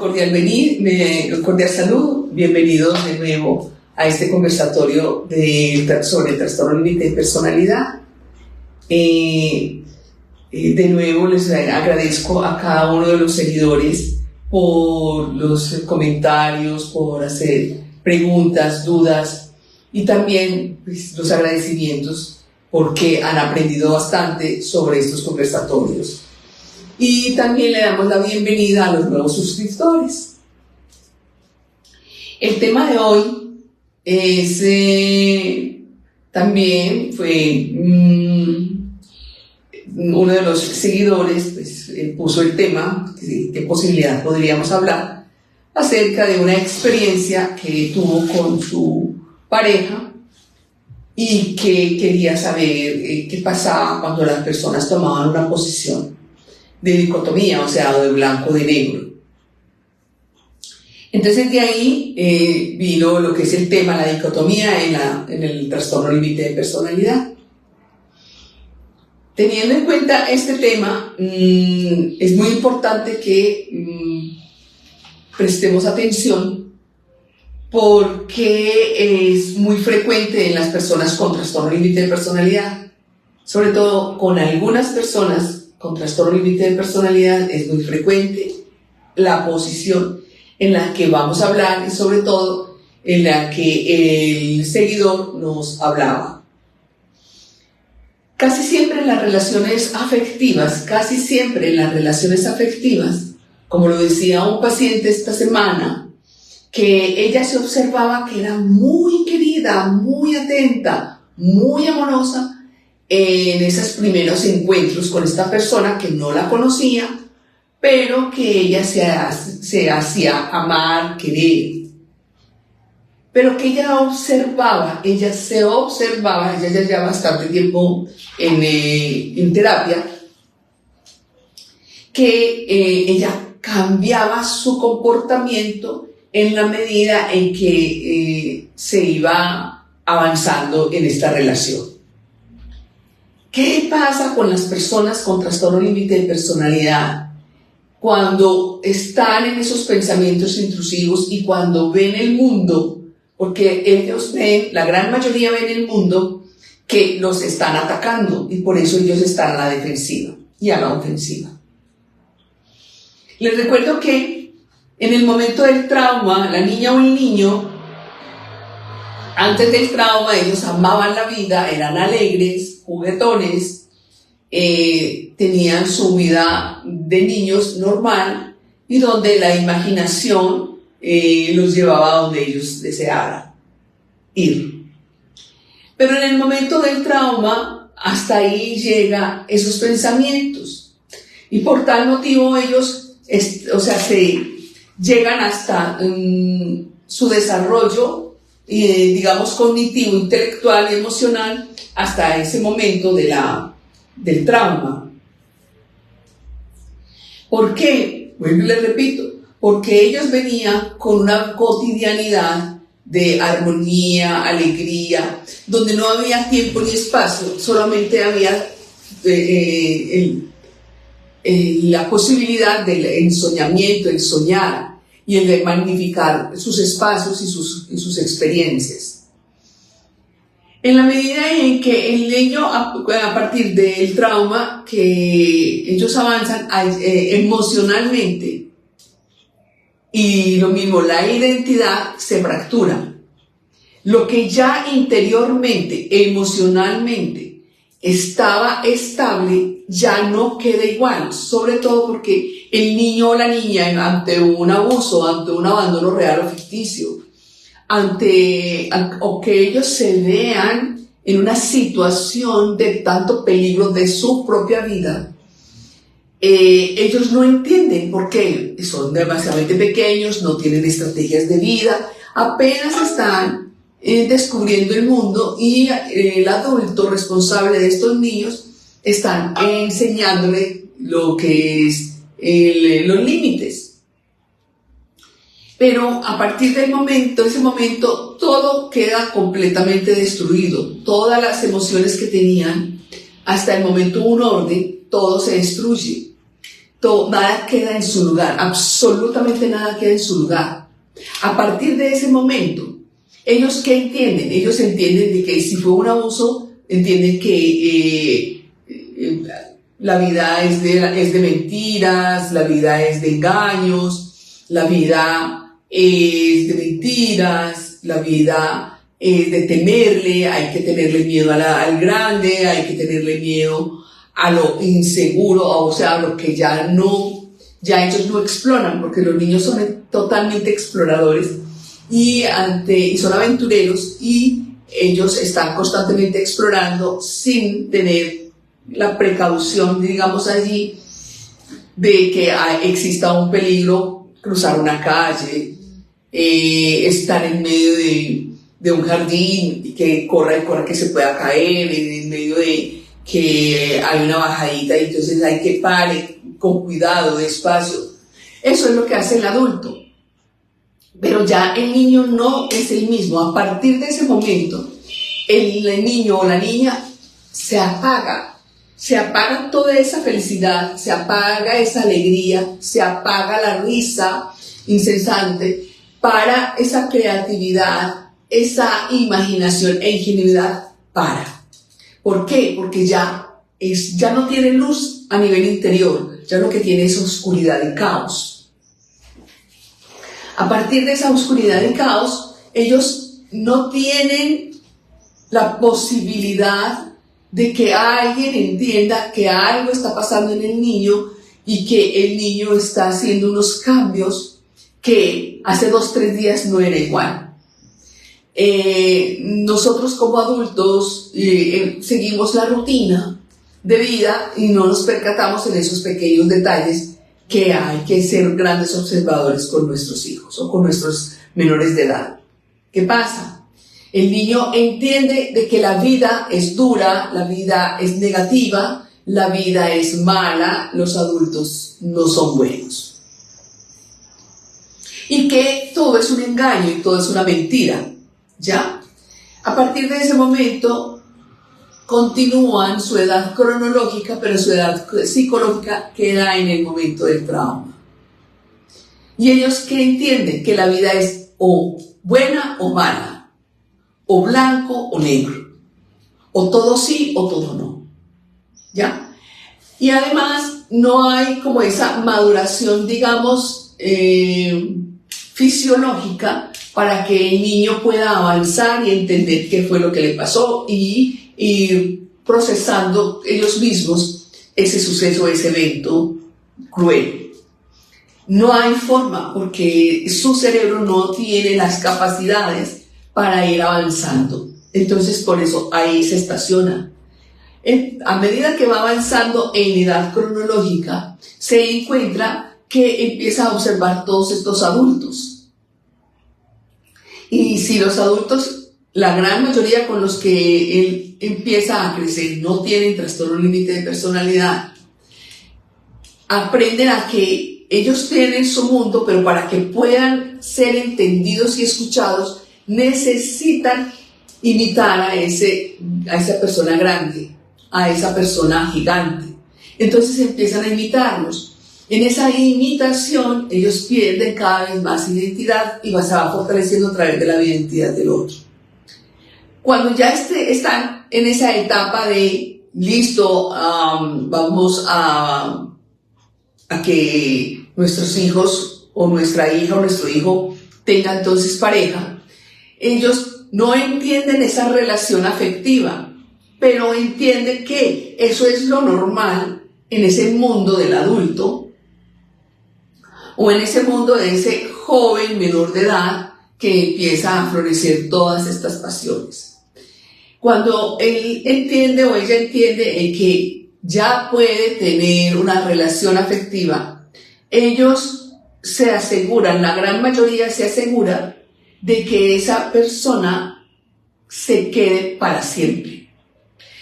cordial saludo, bienvenidos de nuevo a este conversatorio sobre el trastorno límite de personalidad. De nuevo les agradezco a cada uno de los seguidores por los comentarios, por hacer preguntas, dudas y también pues, los agradecimientos porque han aprendido bastante sobre estos conversatorios. Y también le damos la bienvenida a los nuevos suscriptores. El tema de hoy es también fue uno de los seguidores pues, puso el tema, qué posibilidad podríamos hablar, acerca de una experiencia que tuvo con su pareja y que quería saber qué pasaba cuando las personas tomaban una posición de dicotomía, o sea, de blanco o de negro. Entonces de ahí vino lo que es el tema, la dicotomía en el trastorno límite de personalidad. Teniendo en cuenta este tema, es muy importante que prestemos atención porque es muy frecuente en las personas con trastorno límite de personalidad, sobre todo con algunas personas con trastorno límite de personalidad es muy frecuente la posición en la que vamos a hablar y sobre todo en la que el seguidor nos hablaba. Casi siempre en las relaciones afectivas, como lo decía un paciente esta semana, que ella se observaba que era muy querida, muy atenta, muy amorosa, en esos primeros encuentros con esta persona que no la conocía, pero que ella se hacía amar, querer. Pero que ella ya lleva bastante tiempo en terapia, que ella cambiaba su comportamiento en la medida en que se iba avanzando en esta relación. ¿Qué pasa con las personas con trastorno límite de personalidad cuando están en esos pensamientos intrusivos y cuando ven el mundo? Porque ellos la gran mayoría ven el mundo que los están atacando y por eso ellos están a la defensiva y a la ofensiva. Les recuerdo que en el momento del trauma, la niña o el niño, antes del trauma, ellos amaban la vida, eran alegres, juguetones, tenían su vida de niños normal y donde la imaginación los llevaba a donde ellos desearan ir. Pero en el momento del trauma, hasta ahí llegan esos pensamientos y por tal motivo ellos, se llegan hasta su desarrollo digamos cognitivo, intelectual y emocional hasta ese momento del trauma. ¿Por qué? Bueno, les repito, porque ellos venían con una cotidianidad de armonía, alegría, donde no había tiempo ni espacio, solamente había la posibilidad del ensoñamiento, el soñar, y el de magnificar sus espacios y sus experiencias. En la medida en que el niño, a partir del trauma, que ellos avanzan emocionalmente, y lo mismo, la identidad se fractura. Lo que ya interiormente, emocionalmente, estaba estable, ya no queda igual, sobre todo porque el niño o la niña ante un abuso, ante un abandono real o ficticio, o que ellos se vean en una situación de tanto peligro de su propia vida, ellos no entienden por qué, son demasiadamente pequeños, no tienen estrategias de vida, apenas están descubriendo el mundo y el adulto responsable de estos niños están enseñándole lo que es los límites. Pero a partir de ese momento, todo queda completamente destruido. Todas las emociones que tenían, hasta el momento un orden, todo se destruye. nada queda en su lugar, absolutamente nada queda en su lugar. A partir de ese momento, ¿ellos qué entienden? Ellos entienden de que si fue un abuso, entienden que la vida es de mentiras, la vida es de engaños, la vida es de mentiras, la vida es de temerle, hay que tenerle miedo al grande, hay que tenerle miedo a lo inseguro, o sea, a lo que ya ellos no exploran, porque los niños son totalmente exploradores y son aventureros, y ellos están constantemente explorando sin tener la precaución, digamos allí, de que exista un peligro, cruzar una calle, estar en medio de un jardín y que corra y corra, que se pueda caer, en medio de que hay una bajadita y entonces hay que pare con cuidado, despacio. Eso es lo que hace el adulto. Pero ya el niño no es el mismo. A partir de ese momento, el niño o la niña se apaga toda esa felicidad, se apaga esa alegría, se apaga la risa incesante para esa creatividad, esa imaginación e ingenuidad para. ¿Por qué? Porque ya no tiene luz a nivel interior, ya lo que tiene es oscuridad y caos. A partir de esa oscuridad y caos, ellos no tienen la posibilidad de que alguien entienda que algo está pasando en el niño y que el niño está haciendo unos cambios que hace 2, 3 días no era igual. Nosotros como adultos seguimos la rutina de vida y no nos percatamos en esos pequeños detalles que hay que ser grandes observadores con nuestros hijos o con nuestros menores de edad. ¿Qué pasa? El niño entiende de que la vida es dura, la vida es negativa, la vida es mala, los adultos no son buenos. Y que todo es un engaño y todo es una mentira, ¿ya? A partir de ese momento continúan su edad cronológica, pero su edad psicológica queda en el momento del trauma. ¿Y ellos qué entienden? Que la vida es o buena o mala, o blanco o negro, o todo sí o todo no, ¿ya? Y además no hay como esa maduración, digamos, fisiológica para que el niño pueda avanzar y entender qué fue lo que le pasó y ir procesando ellos mismos ese suceso, ese evento cruel. No hay forma, porque su cerebro no tiene las capacidades para ir avanzando. Entonces por eso ahí se estaciona. A medida que va avanzando en edad cronológica, se encuentra que empieza a observar todos estos adultos. Y si los adultos, la gran mayoría con los que él empieza a crecer, no tienen trastorno límite de personalidad, aprenden a que ellos tienen su mundo, pero para que puedan ser entendidos y escuchados, necesitan imitar a esa persona grande, a esa persona gigante. Entonces empiezan a imitarlos. En esa imitación ellos pierden cada vez más identidad y se va fortaleciendo a través de la identidad del otro. Cuando ya están en esa etapa de listo, vamos a que nuestros hijos o nuestra hija o nuestro hijo tengan entonces pareja, ellos no entienden esa relación afectiva, pero entienden que eso es lo normal en ese mundo del adulto o en ese mundo de ese joven menor de edad que empieza a florecer todas estas pasiones. Cuando él entiende o ella entiende que ya puede tener una relación afectiva, ellos se aseguran, la gran mayoría se asegura de que esa persona se quede para siempre.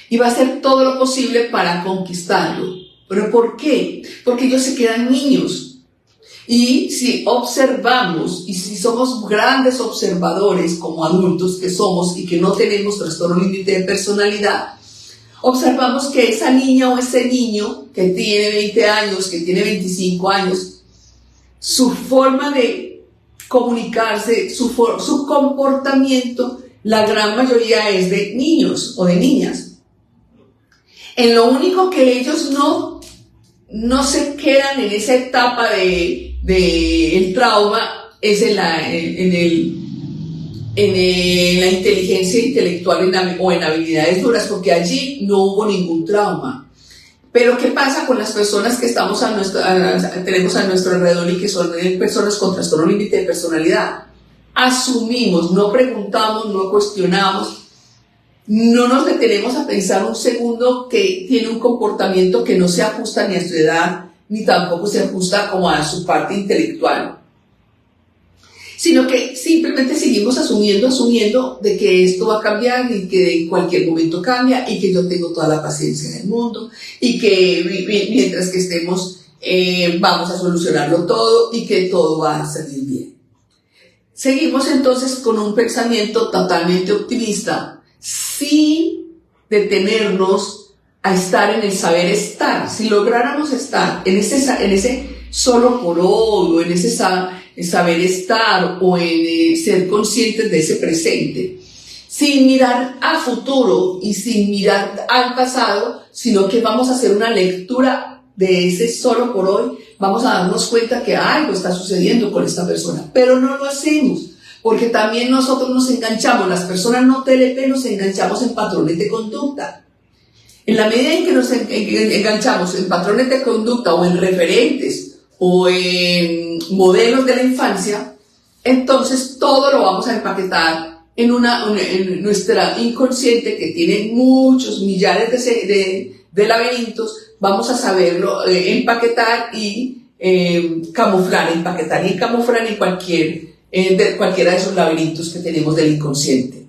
Y va a hacer todo lo posible para conquistarlo. ¿Pero por qué? Porque ellos se quedan niños. Y si observamos, y si somos grandes observadores como adultos que somos y que no tenemos trastorno límite de personalidad, observamos que esa niña o ese niño que tiene 20 años, que tiene 25 años, su forma de comunicarse, su comportamiento, la gran mayoría es de niños o de niñas. En lo único que ellos no se quedan en esa etapa de el trauma es en la inteligencia intelectual o en habilidades duras, porque allí no hubo ningún trauma. Pero ¿qué pasa con las personas que tenemos a nuestro alrededor y que son personas con trastorno límite de personalidad? Asumimos, no preguntamos, no cuestionamos, no nos detenemos a pensar un segundo que tiene un comportamiento que no se ajusta ni a su edad, ni tampoco se ajusta como a su parte intelectual, sino que simplemente seguimos asumiendo de que esto va a cambiar y que en cualquier momento cambia y que yo tengo toda la paciencia del mundo y que mientras que estemos vamos a solucionarlo todo y que todo va a salir bien. Seguimos entonces con un pensamiento totalmente optimista, sin detenernos a estar en el saber estar. Si lográramos estar en ese solo por hoy, o en ese saber estar, o en ser conscientes de ese presente, sin mirar a futuro y sin mirar al pasado, sino que vamos a hacer una lectura de ese solo por hoy, vamos a darnos cuenta que algo está sucediendo con esta persona, pero no lo hacemos. Porque también nosotros nos enganchamos, las personas no TLP nos enganchamos en patrones de conducta. En la medida en que nos enganchamos en patrones de conducta o en referentes o en modelos de la infancia, entonces todo lo vamos a empaquetar en nuestra inconsciente, que tiene muchos millares de laberintos. Vamos a saberlo empaquetar y camuflar en cualquiera de esos laberintos que tenemos del inconsciente.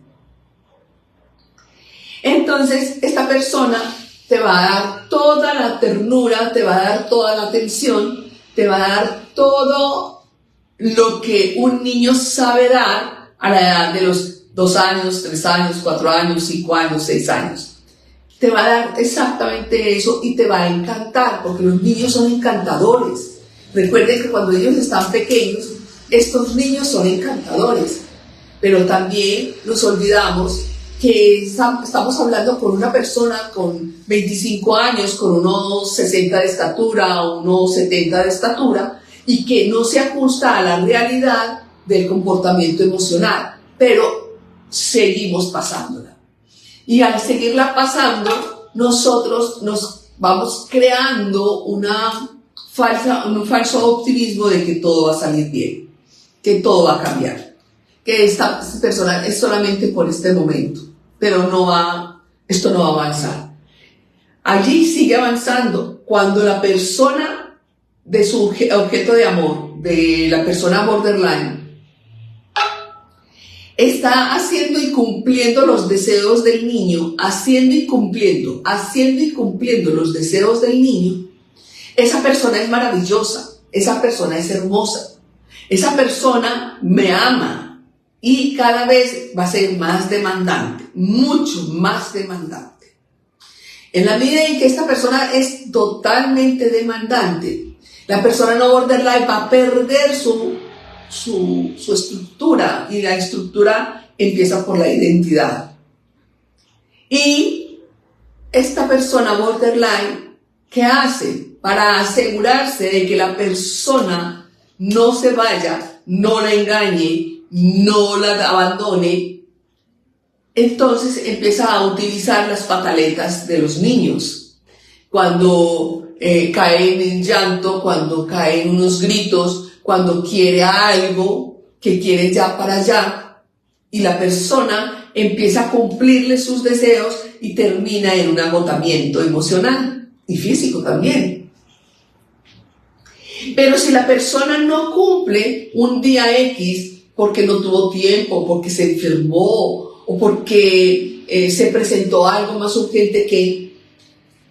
Entonces, esta persona te va a dar toda la ternura, te va a dar toda la atención, te va a dar todo lo que un niño sabe dar a la edad de los 2 años, 3 años, 4 años, 5 años, 6 años. Te va a dar exactamente eso y te va a encantar, porque los niños son encantadores. Recuerden que cuando ellos están pequeños, estos niños son encantadores, pero también nos olvidamos que estamos hablando con una persona con 25 años, con unos 60 de estatura, unos 70 de estatura, y que no se ajusta a la realidad del comportamiento emocional, pero seguimos pasándola. Y al seguirla pasando, nosotros nos vamos creando un falso optimismo de que todo va a salir bien, que todo va a cambiar, que esta persona es solamente por este momento, pero esto no va a avanzar. Allí sigue avanzando cuando la persona de su objeto de amor, de la persona borderline, está haciendo y cumpliendo los deseos del niño, haciendo y cumpliendo los deseos del niño. Esa persona es maravillosa, esa persona es hermosa, esa persona me ama y cada vez va a ser más demandante, mucho más demandante. En la medida en que esta persona es totalmente demandante, la persona no borderline va a perder su estructura, y la estructura empieza por la identidad. Y esta persona borderline, ¿qué hace? Para asegurarse de que la persona no se vaya, no la engañe, no la abandone, entonces empieza a utilizar las pataletas de los niños. Cuando caen en llanto, cuando caen unos gritos, cuando quiere algo que quiere ya para allá, y la persona empieza a cumplirle sus deseos y termina en un agotamiento emocional y físico también. Pero si la persona no cumple un día X porque no tuvo tiempo, porque se enfermó o porque se presentó algo más urgente, que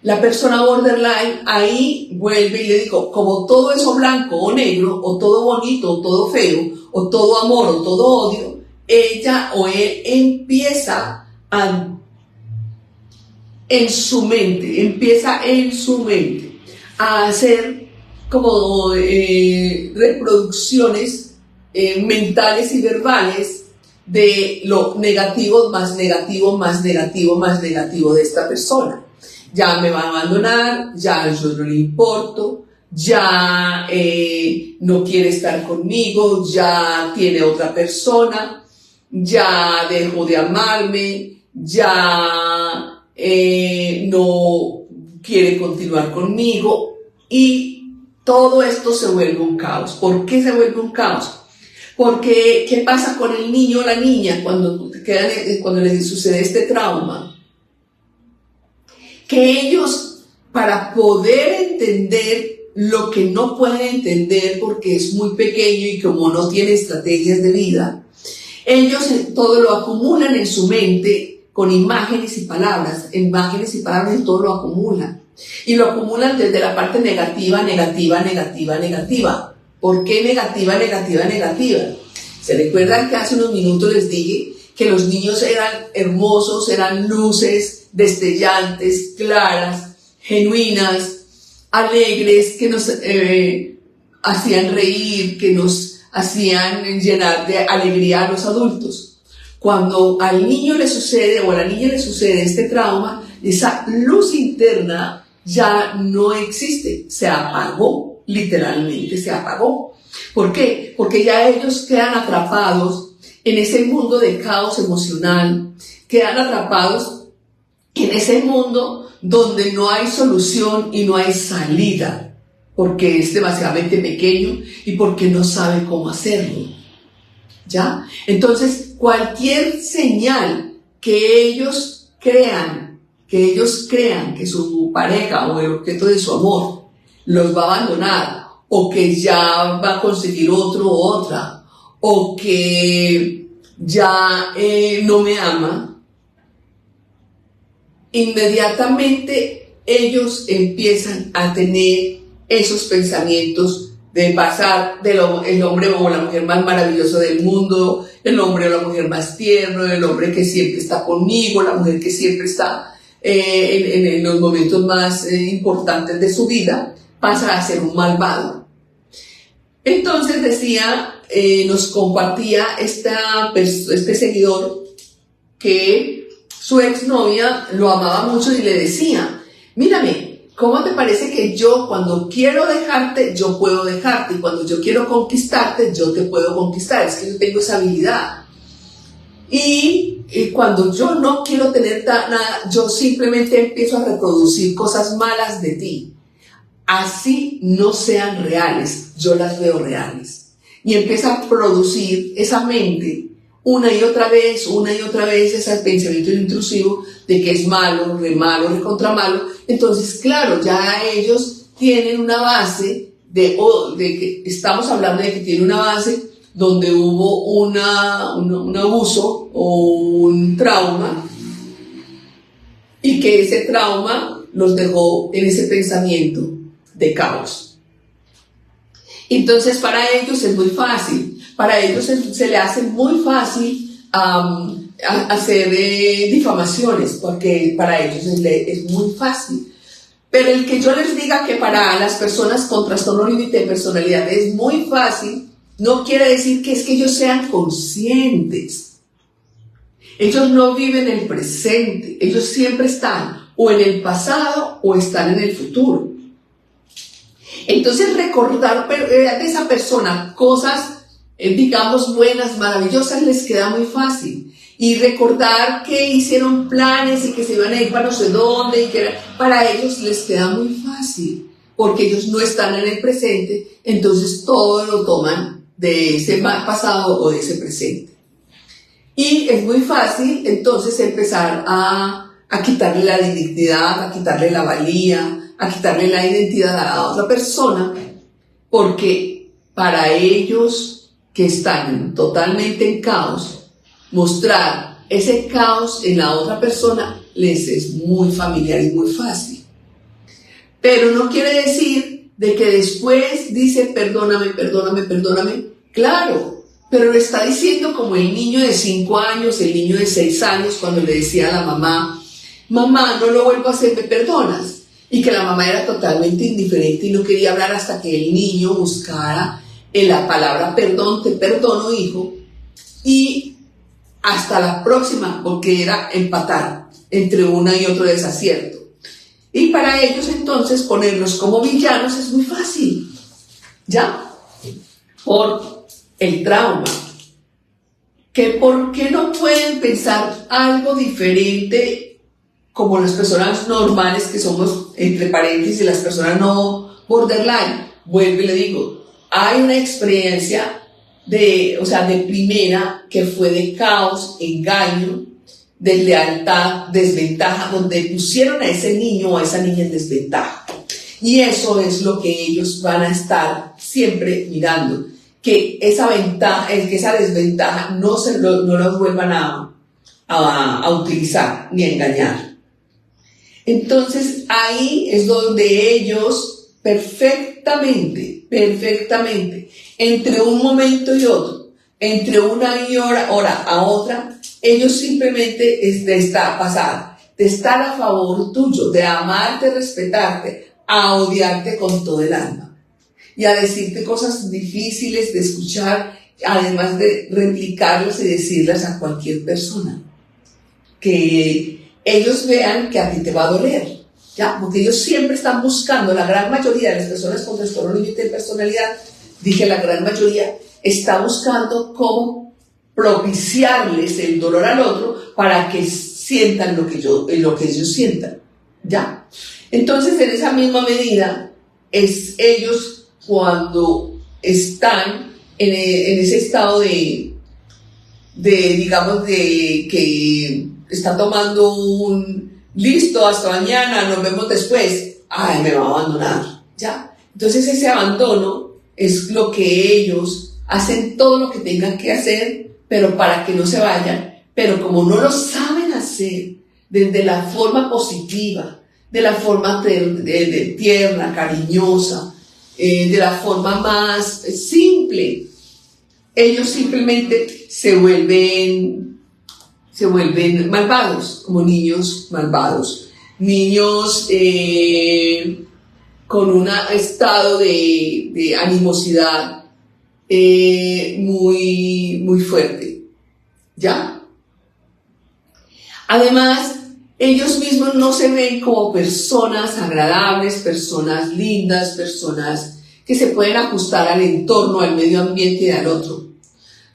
la persona borderline ahí vuelve y le digo, como todo eso blanco o negro, o todo bonito o todo feo, o todo amor o todo odio, ella o él empieza a en su mente, empieza en su mente a hacer como reproducciones mentales y verbales de lo negativo, más negativo, más negativo, más negativo de esta persona. Ya me va a abandonar, ya yo no le importo, ya no quiere estar conmigo, ya tiene otra persona, ya dejó de amarme, ya no quiere continuar conmigo, y todo esto se vuelve un caos. ¿Por qué se vuelve un caos? Porque, ¿qué pasa con el niño o la niña cuando les sucede este trauma? Que ellos, para poder entender lo que no pueden entender porque es muy pequeño y como no tiene estrategias de vida, ellos todo lo acumulan en su mente con imágenes y palabras y todo lo acumulan. Y lo acumulan desde la parte negativa, negativa, negativa, negativa. ¿Por qué negativa, negativa, negativa? ¿Se recuerdan que hace unos minutos les dije que los niños eran hermosos, eran luces destellantes, claras, genuinas, alegres, que nos hacían reír, que nos hacían llenar de alegría a los adultos? Cuando al niño le sucede o a la niña le sucede este trauma, esa luz interna ya no existe, se apagó, literalmente se apagó. ¿Por qué? Porque ya ellos quedan atrapados en ese mundo de caos emocional, quedan atrapados en ese mundo donde no hay solución y no hay salida, porque es demasiadamente pequeño y porque no sabe cómo hacerlo. ¿Ya? Entonces, cualquier señal que ellos crean que su pareja o el objeto de su amor los va a abandonar, o que ya va a conseguir otro o otra, o que ya no me ama, inmediatamente ellos empiezan a tener esos pensamientos de pasar del el hombre o la mujer más maravilloso del mundo, el hombre o la mujer más tierno, el hombre que siempre está conmigo, la mujer que siempre está en los momentos más importantes de su vida, pasa a ser un malvado. Entonces nos compartía este seguidor que su exnovia lo amaba mucho y le decía: mírame, ¿cómo te parece que yo cuando quiero dejarte, yo puedo dejarte, y cuando yo quiero conquistarte, yo te puedo conquistar? Es que yo tengo esa habilidad. Y cuando yo no quiero tener nada, yo simplemente empiezo a reproducir cosas malas de ti. Así no sean reales, yo las veo reales. Y empieza a producir esa mente una y otra vez, ese pensamiento intrusivo de que es malo, re contra malo. Entonces, claro, ya ellos tienen una base de que estamos hablando de que tiene una base donde hubo un abuso o un trauma, y que ese trauma los dejó en ese pensamiento de caos. Entonces, para ellos es muy fácil, se le hace muy fácil hacer difamaciones, porque para ellos es muy fácil. Pero el que yo les diga que para las personas con trastorno límite de personalidad es muy fácil, no quiere decir que es que ellos sean conscientes. Ellos no viven el presente, ellos siempre están o en el pasado o están en el futuro. Entonces, recordar de esa persona cosas, digamos, buenas, maravillosas, les queda muy fácil. Y recordar que hicieron planes y que se iban a ir para no sé dónde, para ellos les queda muy fácil, porque ellos no están en el presente, entonces todo lo toman de ese pasado o de ese presente. Y es muy fácil entonces empezar a quitarle la dignidad, a quitarle la valía, a quitarle la identidad a la otra persona, porque para ellos que están totalmente en caos, mostrar ese caos en la otra persona les es muy familiar y muy fácil. Pero no quiere decir de que después dice perdóname, perdóname, perdóname. Claro, pero lo está diciendo como el niño de 5 años, el niño de 6 años, cuando le decía a la mamá: mamá, no lo vuelvo a hacer, ¿me perdonas? Y que la mamá era totalmente indiferente y no quería hablar hasta que el niño buscara en la palabra perdón, te perdono, hijo, y hasta la próxima, porque era empatar entre una y otro desacierto. Y para ellos entonces ponerlos como villanos es muy fácil, ¿ya? Por el trauma. Que ¿por qué no pueden pensar algo diferente como las personas normales que somos, entre paréntesis, las personas no borderline? Vuelvo y le digo, hay una experiencia de primera que fue de caos, engaño, deslealtad, desventaja, donde pusieron a ese niño o a esa niña en desventaja. Y eso es lo que ellos van a estar siempre mirando, que esa ventaja, que esa desventaja no los vuelvan a utilizar ni a engañar. Entonces ahí es donde ellos perfectamente, entre un momento y otro, entre una hora a otra, ellos simplemente pasar de estar a favor tuyo, de amarte, respetarte, a odiarte con todo el alma y a decirte cosas difíciles de escuchar, además de replicarlas y decirlas a cualquier persona. Que ellos vean que a ti te va a doler, ¿ya? Porque ellos siempre están buscando, la gran mayoría de las personas con trastorno límite de personalidad, dije la gran mayoría, está buscando cómo propiciarles el dolor al otro para que sientan lo que ellos sientan, ¿ya? Entonces, en esa misma medida, es ellos cuando están en ese estado digamos, de que está tomando listo, hasta mañana, nos vemos después, ay, me va a abandonar, ¿ya? Entonces ese abandono es lo que ellos hacen todo lo que tengan que hacer, pero para que no se vayan, pero como no lo saben hacer desde la forma positiva, de la forma de tierna, cariñosa, de la forma más simple, ellos simplemente se vuelven malvados, como niños malvados, niños con un estado de animosidad muy fuerte, ¿ya? Además, ellos mismos no se ven como personas agradables, personas lindas, personas que se pueden ajustar al entorno, al medio ambiente y al otro.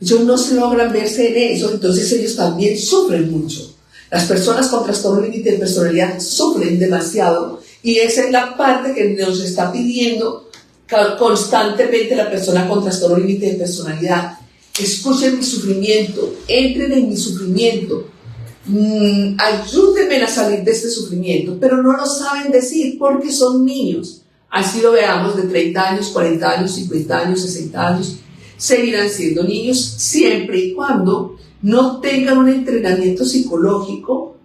Ellos no se logran verse en eso, entonces ellos también sufren mucho. Las personas con trastorno límite de personalidad sufren demasiado y esa es la parte que nos está pidiendo constantemente la persona con trastorno límite de personalidad. Escuchen mi sufrimiento, entren en mi sufrimiento, ayúdenme a salir de este sufrimiento, pero no lo saben decir porque son niños. Así lo veamos de 30 años, 40 años, 50 años, 60 años, seguirán siendo niños siempre y cuando no tengan un entrenamiento psicológico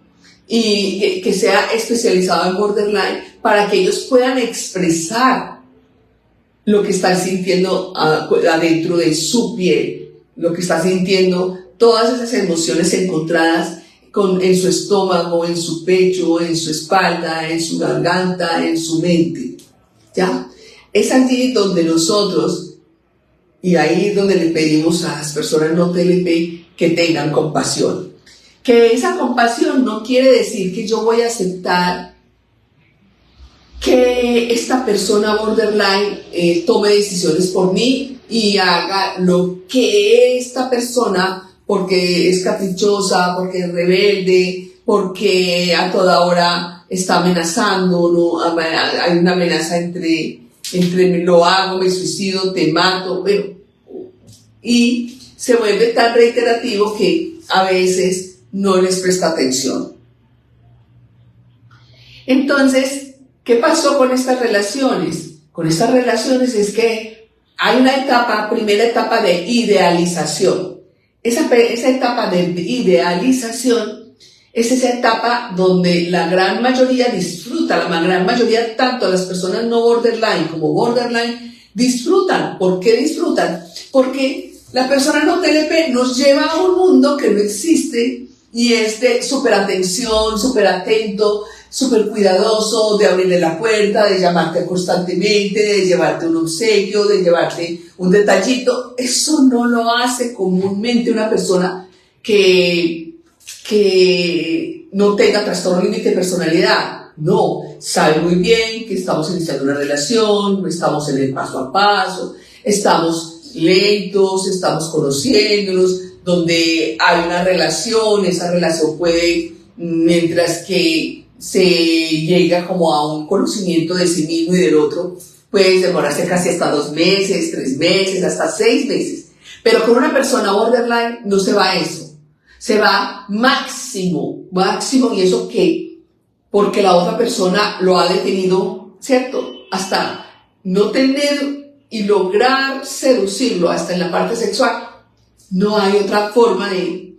y que sea especializado en borderline para que ellos puedan expresar lo que están sintiendo adentro de su piel, lo que está sintiendo, todas esas emociones encontradas en su estómago, en su pecho, en su espalda, en su garganta, en su mente, ¿ya? Es allí donde nosotros, y ahí es donde le pedimos a las personas no TLP que tengan compasión. Que esa compasión no quiere decir que yo voy a aceptar que esta persona borderline tome decisiones por mí y haga lo que esta persona, porque es caprichosa, porque es rebelde, porque a toda hora está amenazando, ¿no? Hay una amenaza entre lo hago, me suicido, te mato, bueno, y se vuelve tan reiterativo que a veces no les presta atención. Entonces, ¿qué pasó con estas relaciones? Con estas relaciones es que hay una primera etapa de idealización. Esa etapa de idealización es esa etapa donde la gran mayoría disfruta, la gran mayoría, tanto las personas no borderline como borderline, disfrutan. ¿Por qué disfrutan? Porque la persona no TLP nos lleva a un mundo que no existe, y es de súper atención, súper atento, súper cuidadoso, de abrirle la puerta, de llamarte constantemente, de llevarte un obsequio, de llevarte un detallito. Eso no lo hace comúnmente una persona que no tenga trastorno límite de personalidad. No, sabe muy bien que estamos iniciando una relación, estamos en el paso a paso, estamos lentos, estamos conociéndonos, donde hay una relación, esa relación puede, mientras que se llega como a un conocimiento de sí mismo y del otro, puede demorarse casi hasta 2 meses, 3 meses, hasta 6 meses. Pero con una persona borderline no se va a eso, se va máximo, y eso que, porque la otra persona lo ha detenido, ¿cierto? Hasta no tener y lograr seducirlo hasta en la parte sexual. No hay otra forma de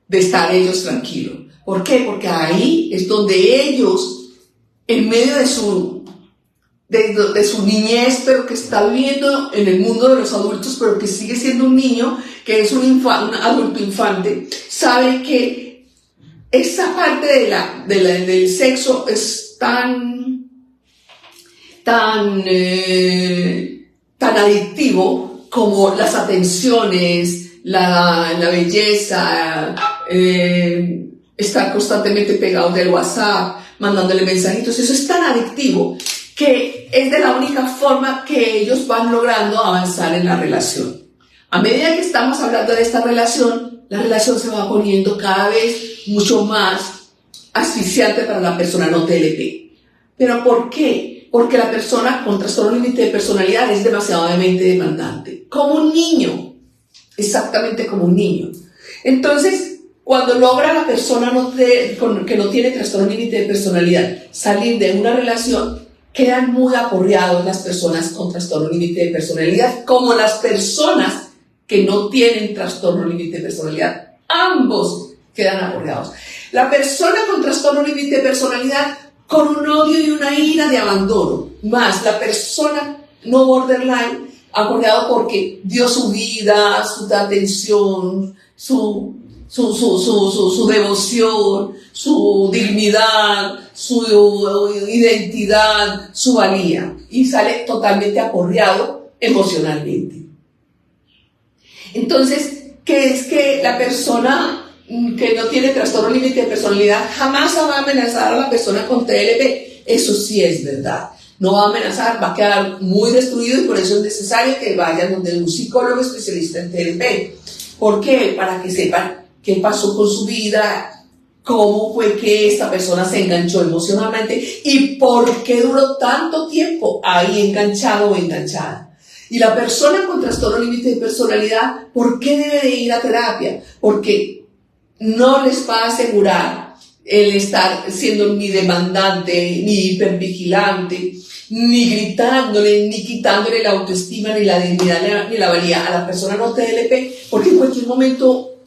estar ellos tranquilos. ¿Por qué? Porque ahí es donde ellos, en medio de su niñez, pero que está viviendo en el mundo de los adultos, pero que sigue siendo un niño, que es un adulto infante, sabe que esa parte del sexo es tan adictivo como las atenciones, la belleza, estar constantemente pegados del WhatsApp, mandándole mensajitos. Eso es tan adictivo que es de la única forma que ellos van logrando avanzar en la relación. A medida que estamos hablando de esta relación, la relación se va poniendo cada vez mucho más asfixiante para la persona no TLP. ¿Pero por qué? Porque la persona con trastorno límite de personalidad es demasiadamente demandante, como un niño. Exactamente como un niño. Entonces, cuando logra la persona que no tiene trastorno límite de personalidad salir de una relación, quedan muy aporreados las personas con trastorno límite de personalidad, como las personas que no tienen trastorno límite de personalidad. Ambos quedan aporreados. La persona con trastorno límite de personalidad con un odio y una ira de abandono, más la persona no borderline aporreado porque dio su vida, su atención, su devoción, su dignidad, su identidad, su valía, y sale totalmente aporreado emocionalmente. Entonces, ¿qué es que la persona que no tiene trastorno límite de personalidad jamás va a amenazar a la persona con TLP? Eso sí es verdad. No va a amenazar, va a quedar muy destruido, y por eso es necesario que vayan donde un psicólogo especialista en TLP. ¿Por qué? Para que sepan qué pasó con su vida, cómo fue que esta persona se enganchó emocionalmente y por qué duró tanto tiempo ahí enganchado o enganchada. Y la persona con trastorno límite de personalidad, ¿por qué debe de ir a terapia? Porque no les va a asegurar el estar siendo ni demandante, ni hipervigilante, ni gritándole, ni quitándole la autoestima, ni la dignidad, ni la valía a la persona no TLP, porque en cualquier momento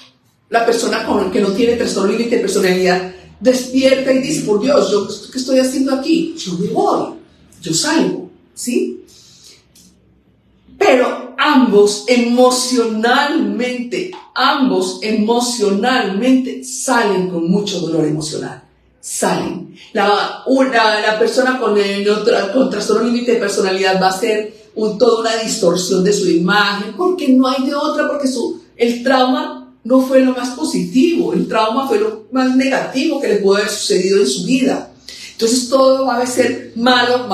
la persona que no tiene trastorno límite de personalidad despierta y dice: por Dios, ¿yo qué estoy haciendo aquí? Yo me voy, yo salgo, ¿sí? Pero ambos emocionalmente salen con mucho dolor emocional. Salen. La persona con trastorno límite de personalidad va a ser toda una distorsión de su imagen, porque no hay de otra, porque el trauma no fue lo más positivo, el trauma fue lo más negativo que le pudo haber sucedido en su vida. Entonces todo va a ser malo,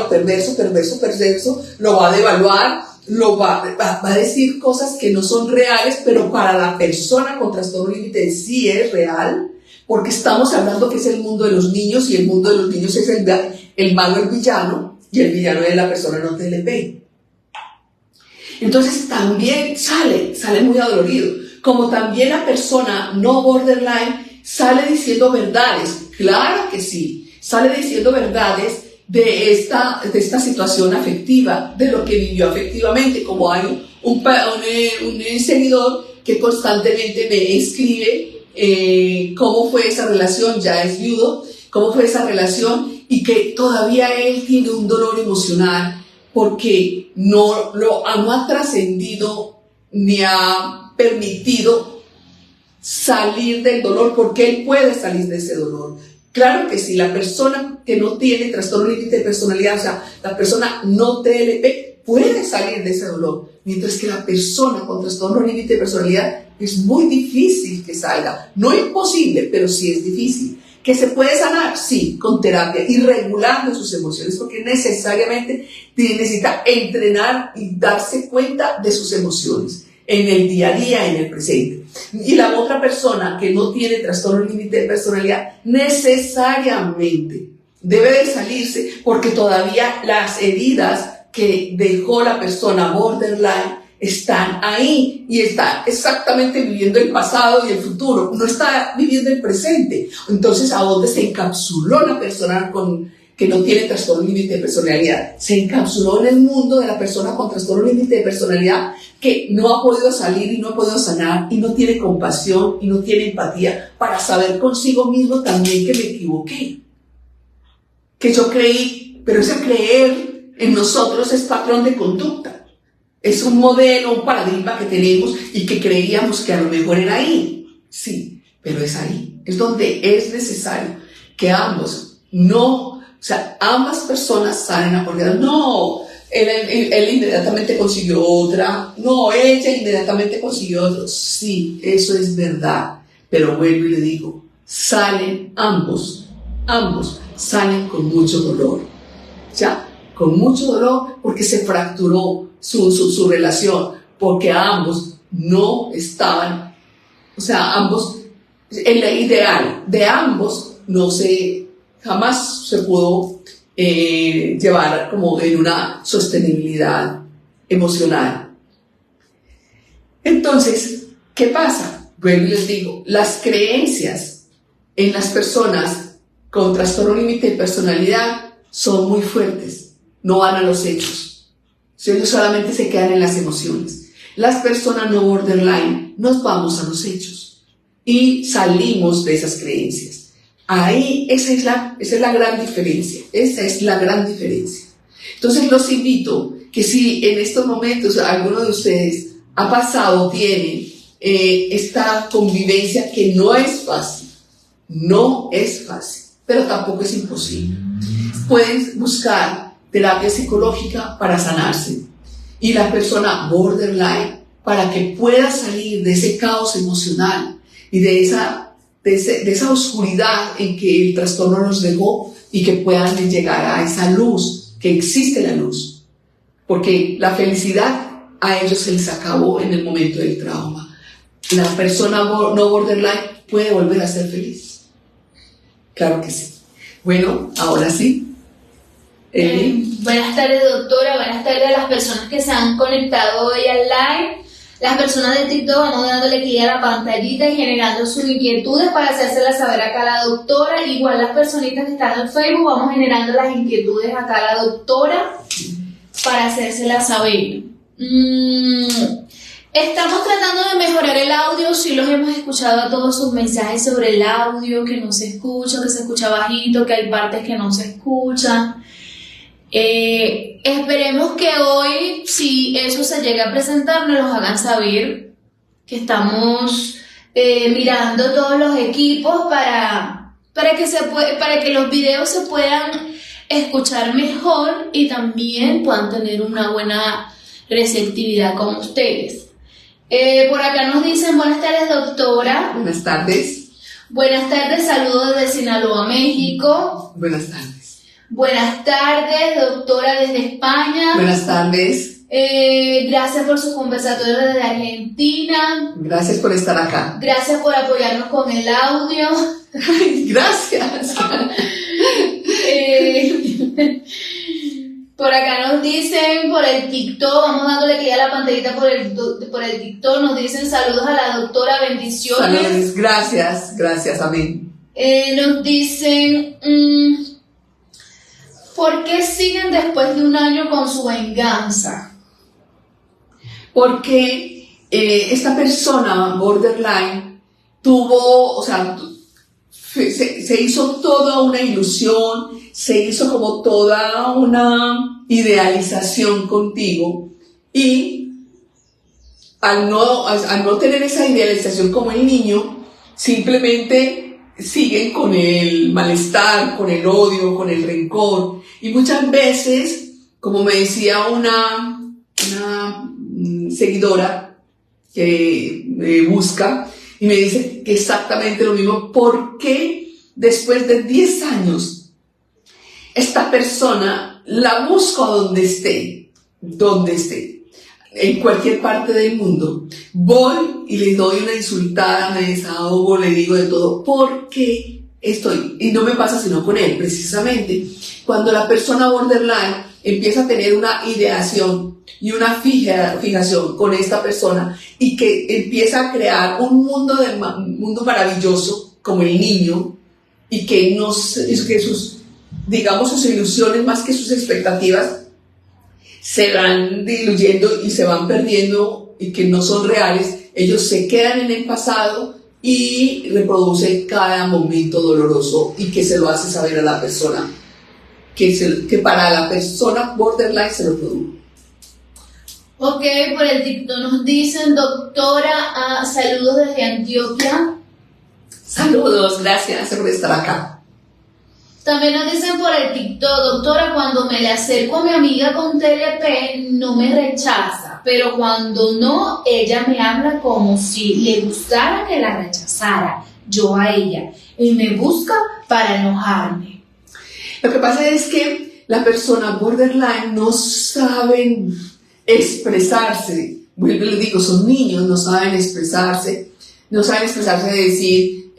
perverso, lo va a devaluar, va a decir cosas que no son reales, pero para la persona con trastorno límite sí es real, porque estamos hablando que es el mundo de los niños, y el mundo de los niños es el malo, el villano, y el villano es la persona no TLP. Entonces también sale muy adolorido, como también la persona no borderline sale diciendo verdades. Claro que sí, sale diciendo verdades de esta situación afectiva, de lo que vivió afectivamente, como hay un seguidor que constantemente me escribe cómo fue esa relación, ya es viudo, cómo fue esa relación, y que todavía él tiene un dolor emocional porque no ha trascendido ni ha permitido salir del dolor, porque él puede salir de ese dolor. Claro que sí, la persona que no tiene trastorno límite de personalidad, o sea, la persona no TLP, puede salir de ese dolor, mientras que la persona con trastorno límite de personalidad es muy difícil que salga. No imposible, pero sí es difícil. ¿Que se puede sanar? Sí, con terapia y regulando sus emociones, porque necesariamente necesita entrenar y darse cuenta de sus emociones en el día a día, en el presente. Y la otra persona que no tiene trastorno límite de personalidad necesariamente debe de salirse, porque todavía las heridas que dejó la persona borderline están ahí y está exactamente viviendo el pasado y el futuro, no está viviendo el presente. Entonces, ¿a dónde se encapsuló la persona que no tiene trastorno límite de personalidad? Se encapsuló en el mundo de la persona con trastorno límite de personalidad, que no ha podido salir y no ha podido sanar y no tiene compasión y no tiene empatía para saber consigo mismo también que me equivoqué, que yo creí, pero ese creer en nosotros es patrón de conducta. Es un modelo, un paradigma que tenemos y que creíamos que a lo mejor era ahí. Sí, pero es ahí. Es donde es necesario que ambas personas salen acordadas. No, él inmediatamente consiguió otra. No, ella inmediatamente consiguió otro. Sí, eso es verdad. Pero vuelvo y le digo, salen ambos salen con mucho dolor. ¿Ya? Con mucho dolor porque se fracturó su relación, porque ambos no estaban, ambos, en la ideal de ambos jamás se pudo llevar como en una sostenibilidad emocional. Entonces, ¿qué pasa? Bueno, les digo, las creencias en las personas con trastorno límite de personalidad son muy fuertes, no van a los hechos. Si ellos solamente se quedan en las emociones. Las personas no borderline nos vamos a los hechos y salimos de esas creencias. Ahí esa es la gran diferencia. Esa es la gran diferencia. Entonces los invito que si en estos momentos alguno de ustedes ha pasado, tiene esta convivencia que no es fácil, pero tampoco es imposible. Pueden buscar terapia psicológica para sanarse, y la persona borderline para que pueda salir de ese caos emocional y de esa oscuridad en que el trastorno nos dejó, y que puedan llegar a esa luz, que existe la luz, porque la felicidad a ellos se les acabó en el momento del trauma. La persona no borderline puede volver a ser feliz. Claro que sí. Bueno, ahora sí. Buenas tardes, doctora. Buenas tardes a las personas que se han conectado hoy al live. Las personas de TikTok vamos dándole clic a la pantallita y generando sus inquietudes para hacérselas saber acá a la doctora. Igual las personitas que están en Facebook, vamos generando las inquietudes acá a la doctora para hacérselas saber. Estamos tratando de mejorar el audio. Sí, los hemos escuchado a todos sus mensajes sobre el audio, que no se escucha, que se escucha bajito, que hay partes que no se escuchan. Esperemos que hoy, si eso se llega a presentar, nos los hagan saber, que estamos mirando todos los equipos para que los videos se puedan escuchar mejor y también puedan tener una buena receptividad con ustedes. Por acá nos dicen: buenas tardes, doctora. Buenas tardes. Buenas tardes, saludos desde Sinaloa, México. Buenas tardes. Buenas tardes, doctora, desde España. Buenas tardes. Gracias por sus conversatorios desde Argentina. Gracias por estar acá. Gracias por apoyarnos con el audio. Gracias. Por acá nos dicen, por el TikTok, vamos dándole clic a la pantallita por el TikTok, nos dicen saludos a la doctora, bendiciones. Saludos, gracias, amén. Nos dicen, ¿por qué siguen después de un año con su venganza? Porque esta persona borderline se hizo toda una ilusión, se hizo como toda una idealización contigo, y al no tener esa idealización como el niño, simplemente siguen con el malestar, con el odio, con el rencor. Y muchas veces, como me decía una seguidora que me busca y me dice que exactamente lo mismo, ¿por qué después de 10 años esta persona la busco a donde esté, en cualquier parte del mundo? Voy y le doy una insultada, me desahogo, le digo de todo, porque estoy, y no me pasa sino con él, precisamente. Cuando la persona borderline empieza a tener una ideación y una fijación con esta persona y que empieza a crear un mundo maravilloso como el niño, y que sus ilusiones más que sus expectativas se van diluyendo y se van perdiendo y que no son reales, ellos se quedan en el pasado y reproducen cada momento doloroso, y que se lo hace saber a la persona, que para la persona borderline se lo produjo. Ok, por el TikTok nos dicen, doctora, saludos desde Antioquia. Saludos, gracias por estar acá. También nos dicen por el TikTok, doctora, cuando me le acerco a mi amiga con TLP no me rechaza, pero cuando no, ella me habla como si le gustara que la rechazara, yo a ella, y me busca para enojarme. Lo que pasa es que las personas borderline no saben expresarse. Vuelvo y les digo, son niños, no saben expresarse de decir,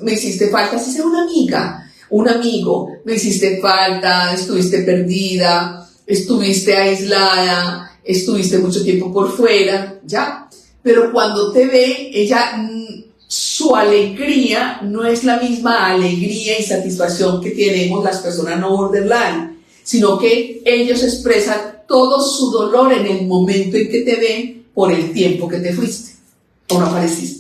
me hiciste falta, si sea una amiga, un amigo, me hiciste falta, estuviste perdida, estuviste aislada, estuviste mucho tiempo por fuera, ya. Pero cuando te ve, ella, su alegría no es la misma alegría y satisfacción que tenemos las personas no borderline, sino que ellos expresan todo su dolor en el momento en que te ven por el tiempo que te fuiste o no apareciste.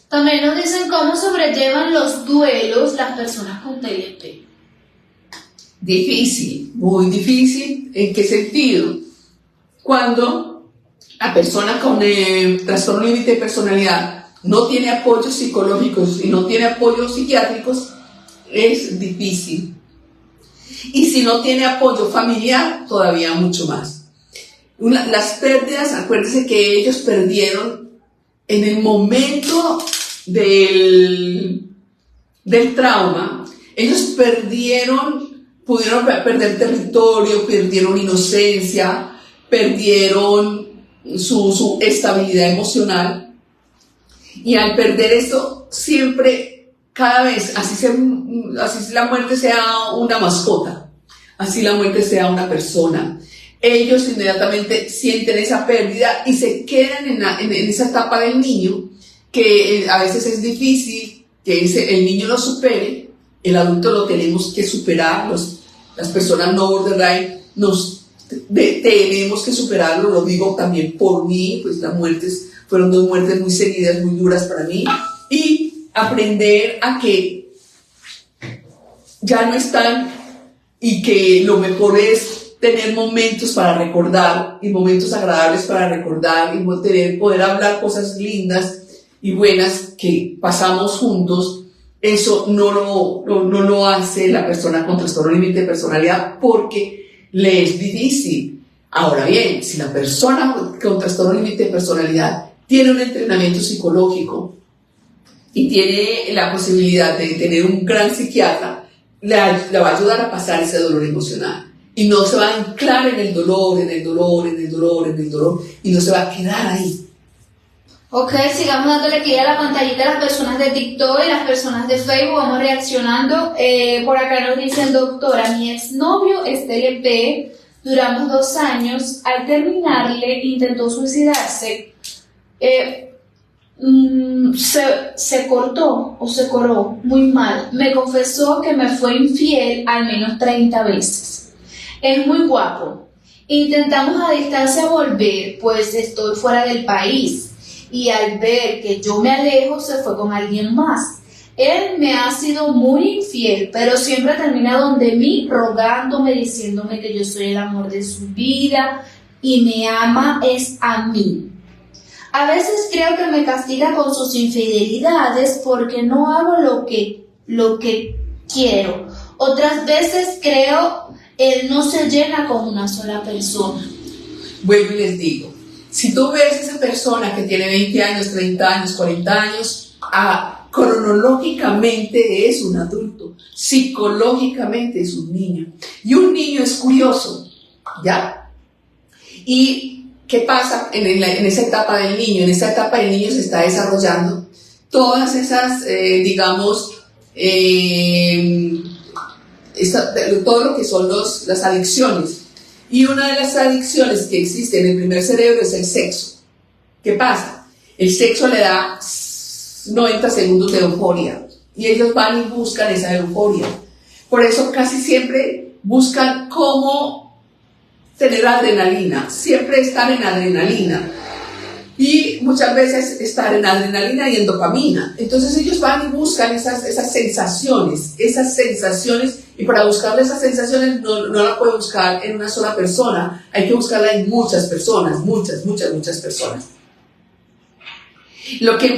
También nos dicen cómo sobrellevan los duelos las personas con TLP. Difícil, muy difícil. ¿En qué sentido? Cuando la persona con trastorno límite de personalidad no tiene apoyos psicológicos y no tiene apoyos psiquiátricos, es difícil. Y si no tiene apoyo familiar, todavía mucho más. Las pérdidas, acuérdense que ellos perdieron en el momento del trauma, ellos pudieron perder territorio, perdieron inocencia, perdieron su estabilidad emocional, y al perder esto, siempre, cada vez, así la muerte sea una mascota, así la muerte sea una persona, ellos inmediatamente sienten esa pérdida y se quedan en esa etapa del niño, que a veces es difícil que el niño lo supere, el adulto lo tenemos que superar, las personas no borderline tenemos que superarlo, lo digo también por mí, pues fueron 2 muertes muy seguidas, muy duras para mí, y aprender a que ya no están y que lo mejor es tener momentos para recordar y momentos agradables para recordar y poder hablar cosas lindas y buenas que pasamos juntos. Eso no lo hace la persona con trastorno límite de personalidad porque le es difícil. Ahora bien, si la persona con trastorno límite de personalidad tiene un entrenamiento psicológico y tiene la posibilidad de tener un gran psiquiatra, le va a ayudar a pasar ese dolor emocional. Y no se va a anclar en el dolor, y no se va a quedar ahí. Ok, sigamos dándole aquí a la pantallita a las personas de TikTok y las personas de Facebook, vamos reaccionando. Por acá nos dicen, doctora, mi exnovio es TLP, duramos 2 años, al terminarle intentó suicidarse, se cortó o se coró muy mal, me confesó que me fue infiel al menos 30 veces, es muy guapo, intentamos a distancia volver, pues estoy fuera del país. Y al ver que yo me alejo, se fue con alguien más. Él me ha sido muy infiel, pero siempre termina donde mí, rogándome, diciéndome que yo soy el amor de su vida y me ama es a mí. A veces creo que me castiga con sus infidelidades porque no hago lo que quiero. Otras veces creo él no se llena con una sola persona. Vuelvo y les digo, si tú ves a esa persona que tiene 20 años, 30 años, 40 años, cronológicamente es un adulto, psicológicamente es un niño. Y un niño es curioso, ¿ya? ¿Y qué pasa en esa etapa del niño? En esa etapa del niño se está desarrollando todas esas, todo lo que son las adicciones. Y una de las adicciones que existe en el primer cerebro es el sexo. ¿Qué pasa? El sexo le da 90 segundos de euforia y ellos van y buscan esa euforia. Por eso casi siempre buscan cómo tener adrenalina, siempre estar en adrenalina. Y muchas veces estar en adrenalina y en dopamina. Entonces ellos van y buscan esas sensaciones, y para buscar esas sensaciones no la pueden buscar en una sola persona, hay que buscarla en muchas personas, muchas personas. Lo que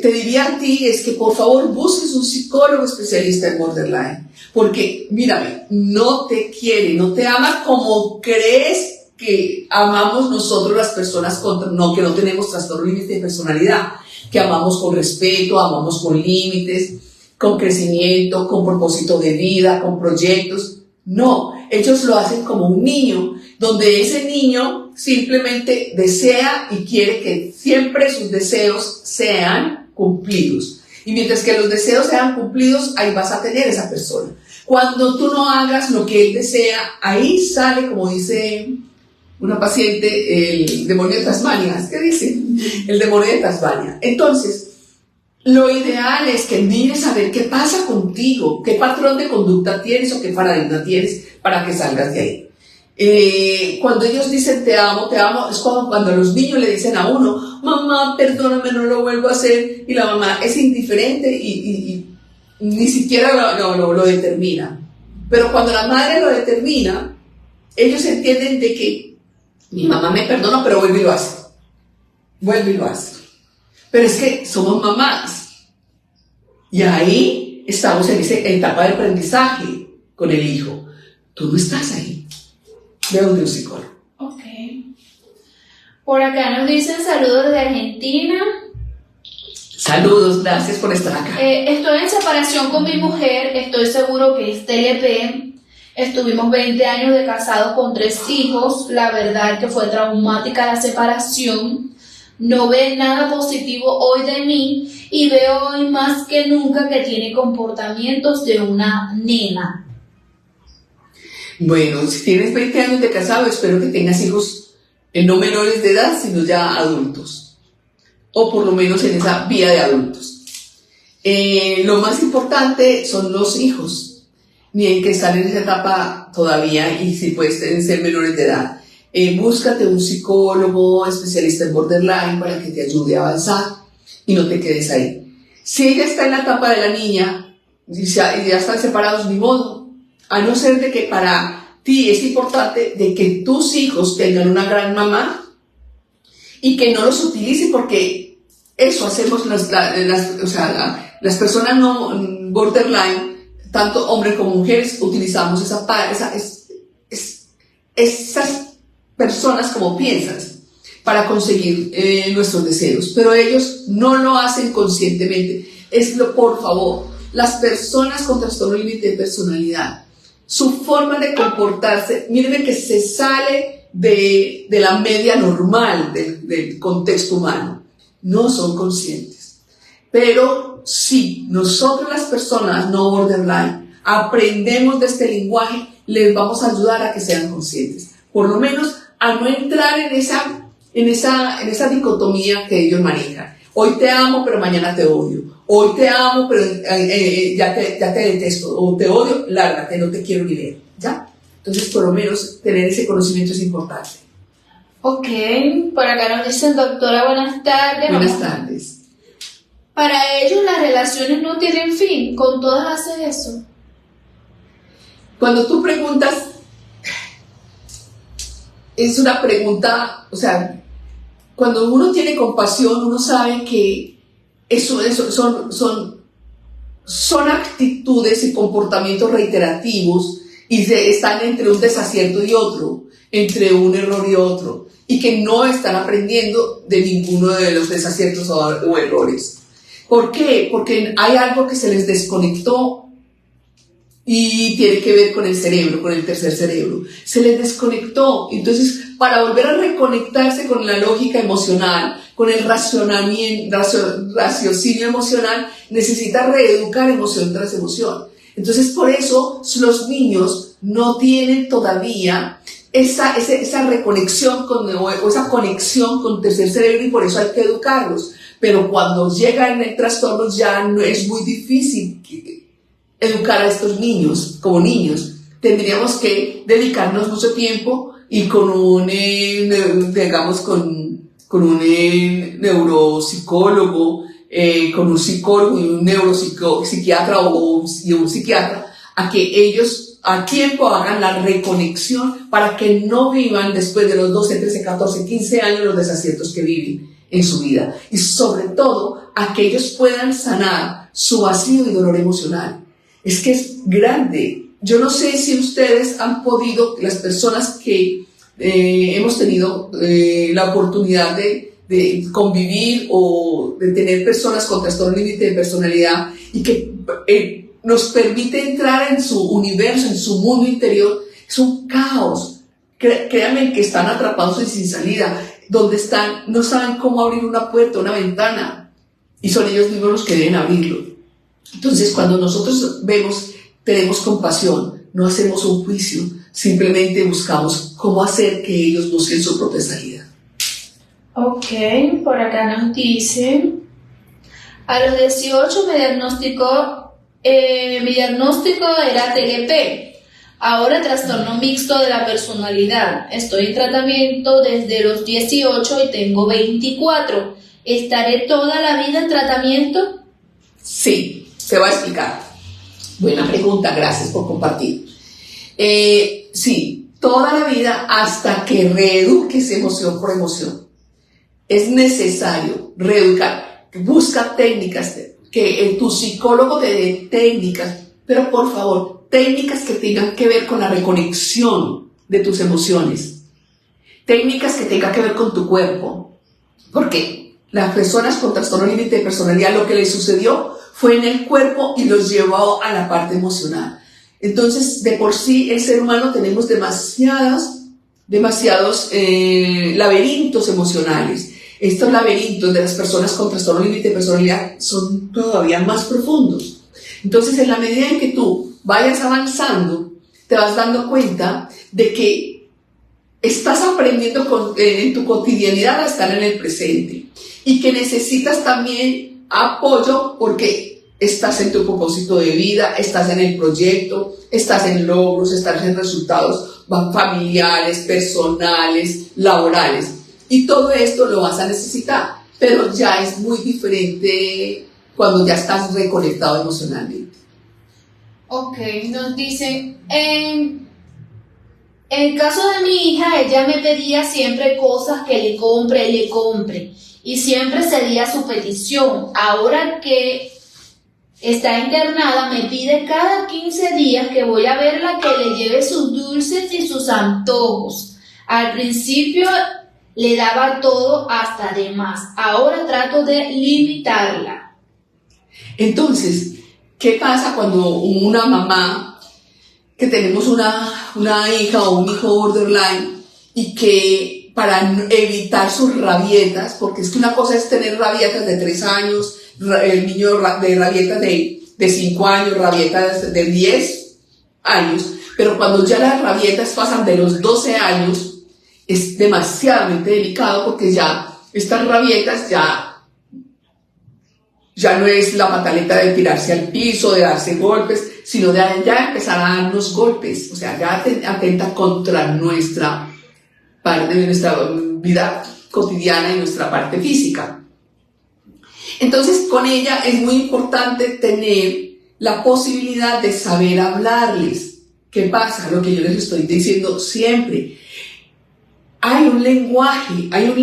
te diría a ti es que por favor busques un psicólogo especialista en borderline, porque mírame, no te quiere, no te ama como crees que amamos nosotros las personas que no tenemos trastorno límite de personalidad, que amamos con respeto, amamos con límites, con crecimiento, con propósito de vida, con proyectos. No, ellos lo hacen como un niño, donde ese niño simplemente desea y quiere que siempre sus deseos sean cumplidos. Y mientras que los deseos sean cumplidos, ahí vas a tener esa persona. Cuando tú no hagas lo que él desea, ahí sale, como dice una paciente, el demonio de Tasmania. ¿Qué dice? El demonio de Tasmania. Entonces, lo ideal es que mires a ver qué pasa contigo, qué patrón de conducta tienes o qué paradigma tienes para que salgas de ahí. Cuando ellos dicen te amo, es cuando los niños le dicen a uno, mamá, perdóname, no lo vuelvo a hacer, y la mamá es indiferente y ni siquiera lo determina. Pero cuando la madre lo determina, ellos entienden de que mi mamá me perdona, pero vuelve y lo hace. Pero es que somos mamás. Y ahí estamos en esa etapa de aprendizaje con el hijo. Tú no estás ahí. Ve donde un psicólogo. Ok. Por acá nos dicen saludos de Argentina. Saludos, gracias por estar acá. Estoy en separación con mi mujer. Estoy seguro que es TLP. Estuvimos 20 años de casados con 3 hijos. La verdad que fue traumática la separación. No ve nada positivo hoy de mí y veo hoy más que nunca que tiene comportamientos de una nena. Bueno, si tienes 20 años de casado, espero que tengas hijos no menores de edad, sino ya adultos. O por lo menos en esa vía de adultos. Lo más importante son los hijos. Ni hay que estar en esa etapa todavía, y si puedes ser menores de edad. Búscate un psicólogo especialista en borderline para que te ayude a avanzar y no te quedes ahí. Si ella está en la etapa de la niña y ya están separados, ni modo, a no ser de que para ti es importante de que tus hijos tengan una gran mamá y que no los utilicen, porque eso hacemos las personas no borderline, tanto hombres como mujeres, utilizamos esas personas como piensas para conseguir nuestros deseos, pero ellos no lo hacen conscientemente. Por favor, las personas con trastorno límite de personalidad, su forma de comportarse, miren que se sale de la media normal del contexto humano, no son conscientes. Pero si nosotros, las personas no borderline, aprendemos de este lenguaje, les vamos a ayudar a que sean conscientes, por lo menos a no entrar en esa dicotomía que ellos manejan. Hoy te amo, pero mañana te odio. Hoy te amo, pero ya te detesto. O te odio, lárgate, no te quiero ni ver. ¿Ya? Entonces, por lo menos, tener ese conocimiento es importante. Ok, por acá nos dicen, doctora, buenas tardes. Buenas tardes. Para ellos las relaciones no tienen fin, con todas haces eso. Cuando tú preguntas, es una pregunta, o sea, cuando uno tiene compasión, uno sabe que eso son actitudes y comportamientos reiterativos y están entre un desacierto y otro, entre un error y otro, y que no están aprendiendo de ninguno de los desaciertos o errores. ¿Por qué? Porque hay algo que se les desconectó y tiene que ver con el cerebro, con el tercer cerebro. Se les desconectó. Entonces, para volver a reconectarse con la lógica emocional, con el raciocinio emocional, necesita reeducar emoción tras emoción. Entonces, por eso los niños no tienen todavía esa reconexión o esa conexión con el tercer cerebro, y por eso hay que educarlos. Pero cuando llegan el trastorno ya no es muy difícil educar a estos niños como niños. Tendríamos que dedicarnos mucho tiempo y con un neuropsicólogo, con un psicólogo y un neuropsiquiatra y un psiquiatra, a que ellos a tiempo hagan la reconexión para que no vivan después de los 12, 13, 14, 15 años los desaciertos que viven en su vida, y sobre todo a que ellos puedan sanar su vacío y dolor emocional. Es que es grande. Yo no sé si ustedes han podido, las personas que hemos tenido la oportunidad de convivir o de tener personas con trastorno límite de personalidad, y que nos permite entrar en su universo, en su mundo interior. Es un caos. Créanme que están atrapados y sin salida. Donde están, no saben cómo abrir una puerta, una ventana, y son ellos mismos los que deben abrirlo. Entonces, cuando nosotros tenemos compasión, no hacemos un juicio, simplemente buscamos cómo hacer que ellos busquen su propia salida. Ok, por acá nos dice, a los 18 mi diagnóstico era TLP. Ahora trastorno mixto de la personalidad. Estoy en tratamiento desde los 18 y tengo 24. ¿Estaré toda la vida en tratamiento? Sí, se va a explicar. Buena pregunta, gracias por compartir. Sí, toda la vida hasta que reeduques emoción por emoción. Es necesario reeducar. Busca técnicas, que tu psicólogo te dé técnicas, pero por favor, técnicas que tengan que ver con la reconexión de tus emociones, técnicas que tengan que ver con tu cuerpo, porque las personas con trastorno límite de personalidad, lo que les sucedió fue en el cuerpo y los llevó a la parte emocional. Entonces, de por sí, el ser humano tenemos demasiados laberintos emocionales. Estos laberintos de las personas con trastorno límite de personalidad son todavía más profundos. Entonces, en la medida en que tú vayas avanzando, te vas dando cuenta de que estás aprendiendo en tu cotidianidad a estar en el presente, y que necesitas también apoyo porque estás en tu propósito de vida, estás en el proyecto, estás en logros, estás en resultados familiares, personales, laborales, y todo esto lo vas a necesitar, pero ya es muy diferente cuando ya estás reconectado emocionalmente. Ok, nos dicen, en el caso de mi hija, ella me pedía siempre cosas que le compre, y siempre cedía su petición. Ahora que está internada, me pide cada 15 días que voy a verla, que le lleve sus dulces y sus antojos. Al principio le daba todo hasta de más, ahora trato de limitarla. Entonces, ¿qué pasa cuando una mamá, que tenemos una hija o un hijo borderline, y que para evitar sus rabietas, porque es que una cosa es tener rabietas de 3 años, el niño de rabietas de 5 años, rabietas de 10 años, pero cuando ya las rabietas pasan de los 12 años, es demasiadamente delicado, porque ya estas rabietas ya no es la pataleta de tirarse al piso, de darse golpes, sino de ya empezar a darnos golpes. O sea, ya atenta contra nuestra parte de nuestra vida cotidiana y nuestra parte física. Entonces, con ella es muy importante tener la posibilidad de saber hablarles. ¿Qué pasa? Lo que yo les estoy diciendo siempre. hay un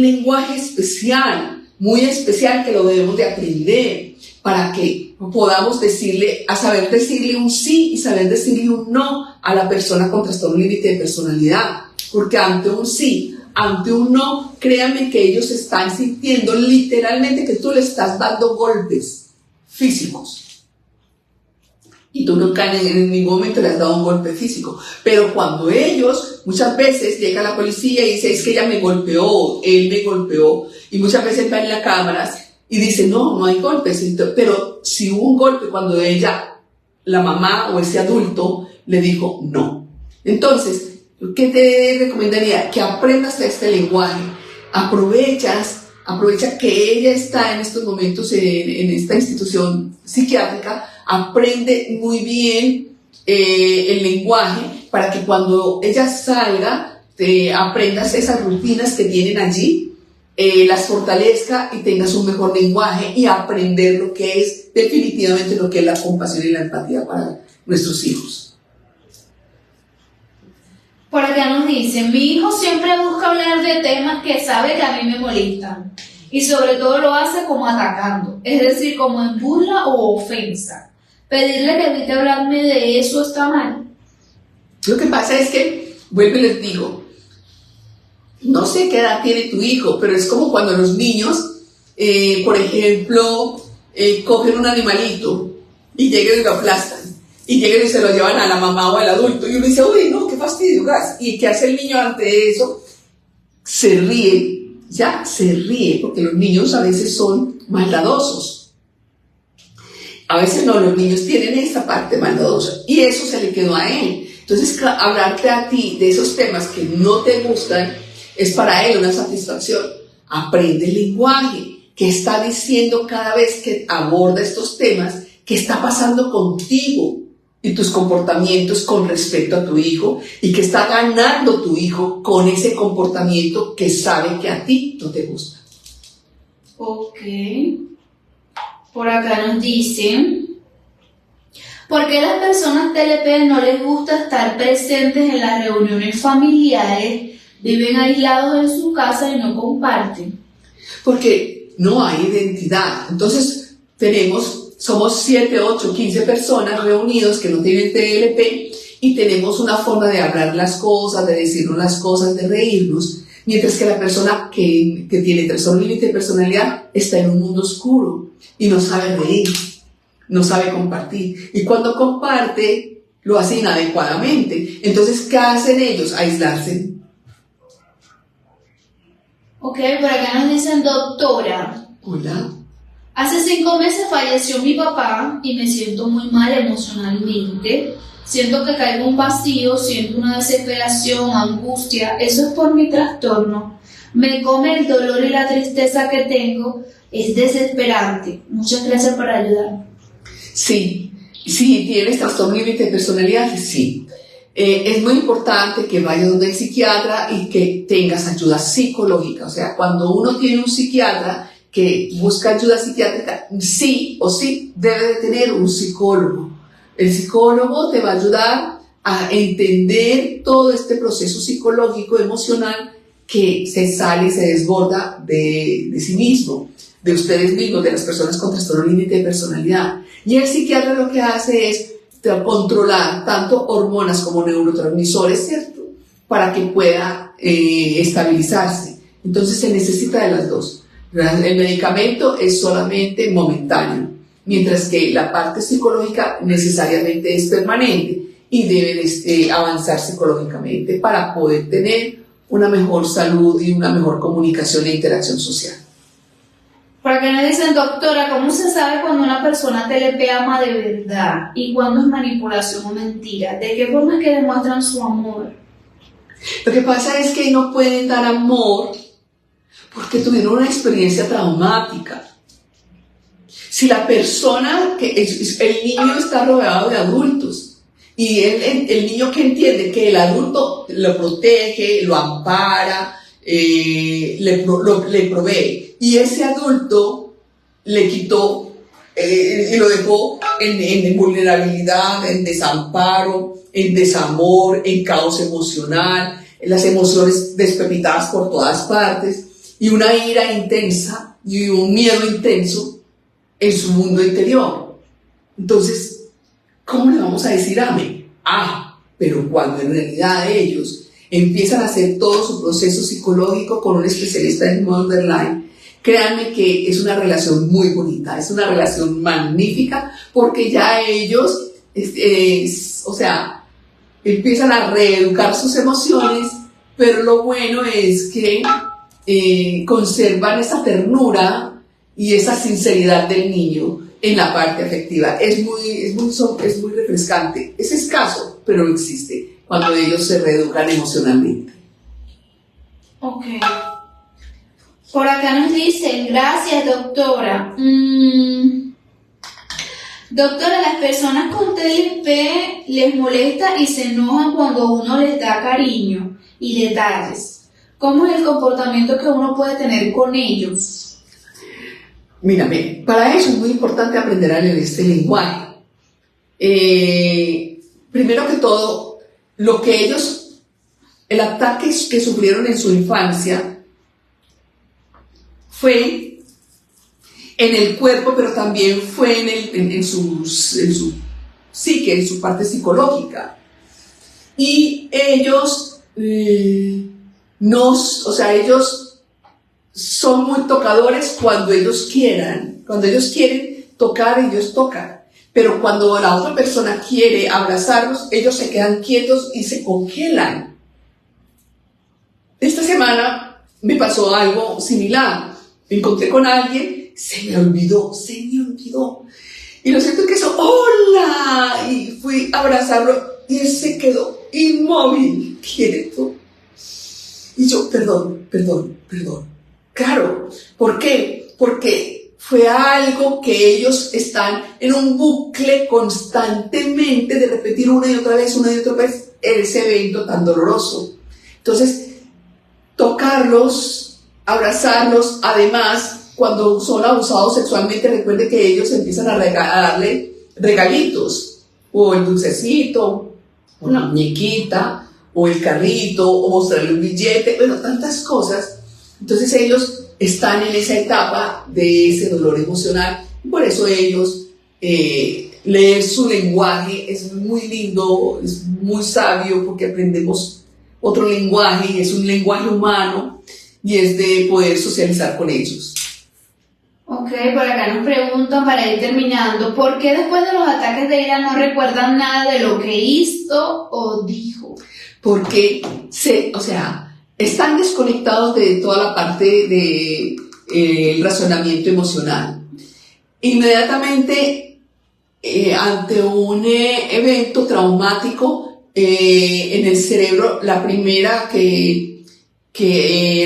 lenguaje especial, muy especial, que lo debemos de aprender para que podamos saber decirle un sí y saber decirle un no a la persona con trastorno límite de personalidad. Porque ante un sí, ante un no, créanme que ellos están sintiendo literalmente que tú le estás dando golpes físicos. Y tú nunca en ningún momento le has dado un golpe físico. Pero cuando ellos, muchas veces llega la policía y dice, es que ella me golpeó, él me golpeó, y muchas veces va en las cámaras y dice, no hay golpes. Pero si hubo un golpe cuando ella, la mamá o ese adulto, le dijo no. Entonces, ¿qué te recomendaría? Que aprendas este lenguaje. Aprovecha que ella está en estos momentos en esta institución psiquiátrica, aprende muy bien el lenguaje para que cuando ella salga aprendas esas rutinas que tienen allí, las fortalezca y tengas un mejor lenguaje y aprender lo que es definitivamente lo que es la compasión y la empatía para nuestros hijos. Por acá nos dicen, mi hijo siempre busca hablar de temas que sabe que a mí me molestan y sobre todo lo hace como atacando, es decir, como en burla o ofensa. Pedirle que evite hablarme de eso está mal. Lo que pasa es que, vuelvo y les digo, no sé qué edad tiene tu hijo, pero es como cuando los niños, por ejemplo, cogen un animalito y llegan y lo aplastan. Y llegan y se lo llevan a la mamá o al adulto. Y uno dice, uy, no, qué fastidio, gas. ¿Y qué hace el niño ante eso? Se ríe, porque los niños a veces son maldadosos. A veces no, los niños tienen esa parte maldadosa. Y eso se le quedó a él. Entonces, hablarte a ti de esos temas que no te gustan es para él una satisfacción. Aprende el lenguaje. ¿Qué está diciendo cada vez que aborda estos temas? ¿Qué está pasando contigo y tus comportamientos con respecto a tu hijo? ¿Y qué está ganando tu hijo con ese comportamiento que sabe que a ti no te gusta? Ok. Por acá nos dicen, ¿por qué a las personas TLP no les gusta estar presentes en las reuniones familiares? Viven aislados en su casa y no comparten. Porque no hay identidad. Entonces somos 7, 8, 15 personas reunidos que no tienen TLP y tenemos una forma de hablar las cosas, de decirnos las cosas, de reírnos, mientras que la persona que tiene trastorno límite de personalidad está en un mundo oscuro y no sabe reír, no sabe compartir. Y cuando comparte, lo hace inadecuadamente. Entonces, ¿qué hacen ellos? Aislarse. Ok, por acá nos dicen, doctora. Hola. Hace 5 meses falleció mi papá y me siento muy mal emocionalmente. Siento que caigo en un vacío, siento una desesperación, angustia. Eso es por mi trastorno. Me come el dolor y la tristeza que tengo. Es desesperante. Muchas gracias por ayudar. Sí, tienes trastorno límite de personalidad, sí. Es muy importante que vayas donde el psiquiatra y que tengas ayuda psicológica. O sea, cuando uno tiene un psiquiatra que busca ayuda psiquiátrica, sí o sí debe de tener un psicólogo. El psicólogo te va a ayudar a entender todo este proceso psicológico, emocional, que se sale y se desborda de sí mismo, de ustedes mismos, de las personas con trastorno límite de personalidad. Y el psiquiatra lo que hace es controlar tanto hormonas como neurotransmisores, ¿cierto? Para que pueda estabilizarse. Entonces se necesita de las dos. El medicamento es solamente momentáneo, mientras que la parte psicológica necesariamente es permanente y debe avanzar psicológicamente para poder tener una mejor salud y una mejor comunicación e interacción social. Por acá nos dicen, doctora, ¿cómo se sabe cuando una persona TLP ama de verdad y cuándo es manipulación o mentira? ¿De qué forma es que demuestran su amor? Lo que pasa es que no pueden dar amor porque tuvieron una experiencia traumática. Si la persona, el niño está rodeado de adultos y el niño que entiende que el adulto lo protege, lo ampara, le provee, y ese adulto le quitó y lo dejó en vulnerabilidad, en desamparo, en desamor, en caos emocional, las emociones despepitadas por todas partes, y una ira intensa y un miedo intenso en su mundo interior. Entonces, ¿cómo le vamos a decir amén? Pero cuando en realidad ellos empiezan a hacer todo su proceso psicológico con un especialista en borderline, créanme que es una relación muy bonita, es una relación magnífica, porque ya ellos, empiezan a reeducar sus emociones, pero lo bueno es que conservan esa ternura y esa sinceridad del niño en la parte afectiva. Es muy refrescante. Es escaso, pero existe cuando ellos se reeducan emocionalmente. Ok. Por acá nos dicen, gracias doctora. Doctora, las personas con TLP les molesta y se enojan cuando uno les da cariño y detalles. ¿Cómo es el comportamiento que uno puede tener con ellos? Mírame, para eso es muy importante aprender a leer este lenguaje. Primero que todo, el ataque que sufrieron en su infancia fue en el cuerpo, pero también fue en su psique, en su parte psicológica. Y ellos, ellos son muy tocadores cuando ellos quieran. Cuando ellos quieren tocar, ellos tocan. Pero cuando la otra persona quiere abrazarlos, ellos se quedan quietos y se congelan. Esta semana me pasó algo similar. Me encontré con alguien, se me olvidó. Y lo siento que eso, ¡hola! Y fui a abrazarlo y él se quedó inmóvil, quieto. Y yo, perdón. Claro, ¿por qué? Porque fue algo que ellos están en un bucle constantemente de repetir una y otra vez ese evento tan doloroso. Entonces, tocarlos, abrazarlos, además, cuando son abusados sexualmente, recuerde que ellos empiezan a darle regalitos, o el dulcecito, o una muñequita, o el carrito, o mostrarle un billete, tantas cosas. Entonces ellos están en esa etapa de ese dolor emocional, y por eso ellos leer su lenguaje es muy lindo, es muy sabio, porque aprendemos otro lenguaje, y es un lenguaje humano, y es de poder socializar con ellos. Ok, por acá nos preguntan, para ir terminando, ¿por qué después de los ataques de ira no recuerdan nada de lo que hizo o dijo? Porque están desconectados de toda la parte de el razonamiento emocional. Inmediatamente, ante un evento traumático, en el cerebro, la primera que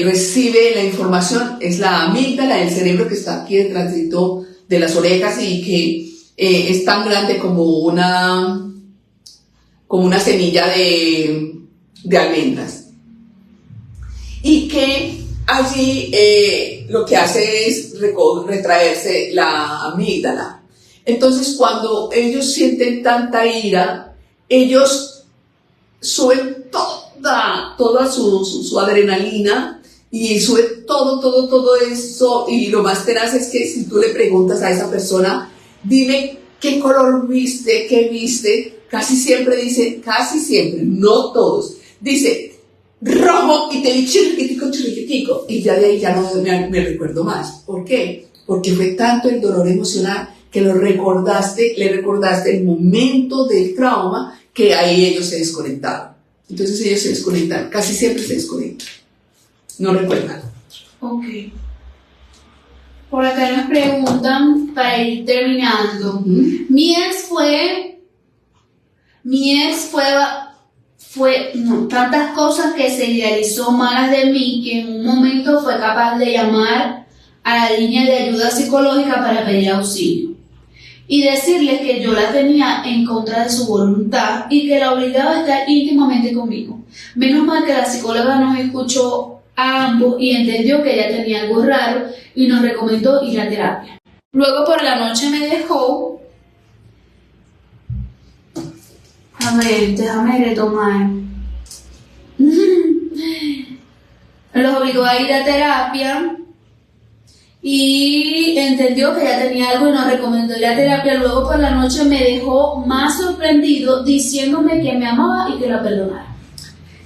recibe la información es la amígdala del cerebro, que está aquí detrásito de las orejas y que es tan grande como una semilla de almendras. Y que allí lo que hace es retraerse la amígdala. Entonces, cuando ellos sienten tanta ira, ellos suben toda su adrenalina y sube todo eso. Y lo más tenaz es que si tú le preguntas a esa persona, dime qué color viste, qué viste, casi siempre, no todos, dice rojo, y te di chirriquitico, y ya de ahí ya no me recuerdo más. ¿Por qué? Porque fue tanto el dolor emocional que le recordaste el momento del trauma, que ahí ellos se desconectaron. Entonces ellos se desconectan, casi siempre se desconectan, no recuerdan. Ok. Por acá nos preguntan, para ir terminando, mi ex fue tantas cosas que se idealizó malas de mí, que en un momento fue capaz de llamar a la línea de ayuda psicológica para pedir auxilio y decirles que yo la tenía en contra de su voluntad y que la obligaba a estar íntimamente conmigo. Menos mal que la psicóloga nos escuchó a ambos y entendió que ella tenía algo raro y nos recomendó ir a terapia. Luego por la noche me dejó. A ver, déjame retomar. los obligó a ir a terapia y entendió que ya tenía algo y nos recomendó ir a terapia. Luego por la noche me dejó más sorprendido diciéndome que me amaba y que la perdonara.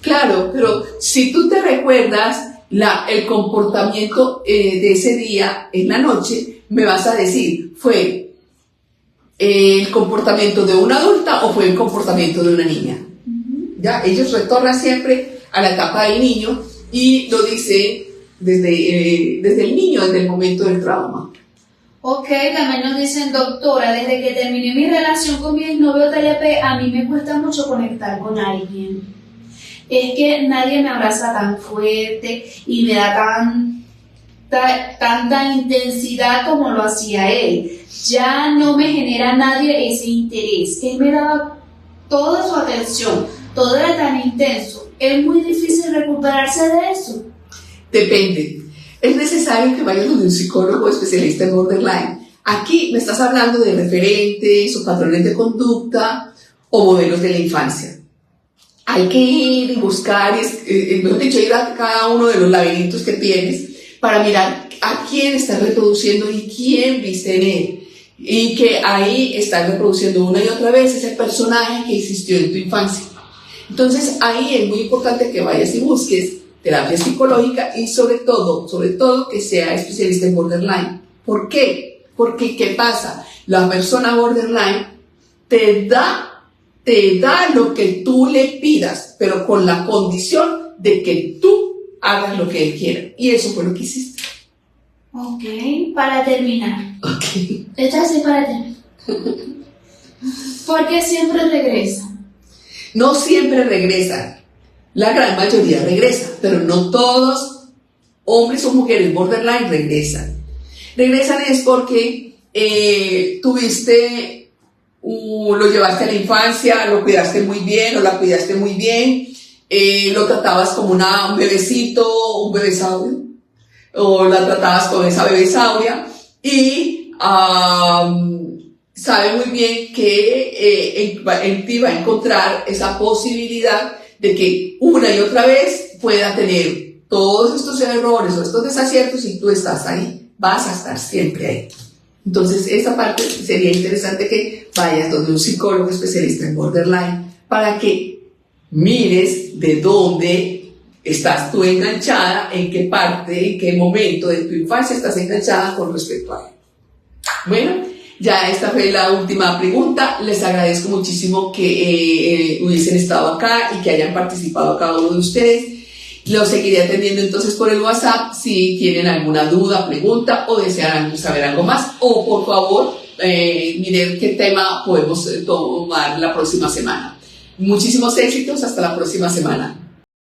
Claro, pero si tú te recuerdas el comportamiento de ese día en la noche, me vas a decir, ¿fue el comportamiento de una adulta o fue el comportamiento de una niña? ¿Ya? Ellos retornan siempre a la etapa del niño y lo dicen desde el niño, desde el momento del trauma. Ok, también nos dicen, doctora, desde que terminé mi relación con mi exnovio TLP, a mí me cuesta mucho conectar con alguien. Es que nadie me abraza tan fuerte y me da tanta intensidad como lo hacía él. Ya no me genera nadie ese interés. Él me daba toda su atención, todo era tan intenso. Es muy difícil recuperarse de eso. Depende. Es necesario que vayas donde un psicólogo especialista en borderline. Aquí me estás hablando de referentes o patrones de conducta o modelos de la infancia. Hay que ir y buscar, mejor dicho, ir a cada uno de los laberintos que tienes para mirar a quién estás reproduciendo y quién viste en él. Y que ahí estás reproduciendo una y otra vez ese personaje que existió en tu infancia. Entonces ahí es muy importante que vayas y busques terapia psicológica y sobre todo que sea especialista en borderline. ¿Por qué? Porque ¿qué pasa? La persona borderline te da lo que tú le pidas, pero con la condición de que tú hagas lo que él quiera. Y eso fue lo que hiciste. Ok, para terminar. Ok. Esta sí para terminar. ¿Por qué siempre regresa? No siempre regresan. La gran mayoría regresa, pero no todos, hombres o mujeres borderline, regresan. Regresan es porque lo llevaste a la infancia, lo cuidaste muy bien o la cuidaste muy bien, lo tratabas como un bebecito, un bebesaurio, o la tratabas como esa bebesauria y sabe muy bien que en ti va a encontrar esa posibilidad de que una y otra vez pueda tener todos estos errores o estos desaciertos y tú estás ahí, vas a estar siempre ahí. Entonces esa parte sería interesante que vayas donde un psicólogo especialista en borderline para que mires de dónde estás tú enganchada, en qué parte, en qué momento de tu infancia estás enganchada con respecto a él. Bueno, ya esta fue la última pregunta. Les agradezco muchísimo que hubiesen estado acá y que hayan participado cada uno de ustedes. Los seguiré atendiendo entonces por el WhatsApp si tienen alguna duda, pregunta o desean saber algo más. O por favor, miren qué tema podemos tomar la próxima semana. Muchísimos éxitos, hasta la próxima semana.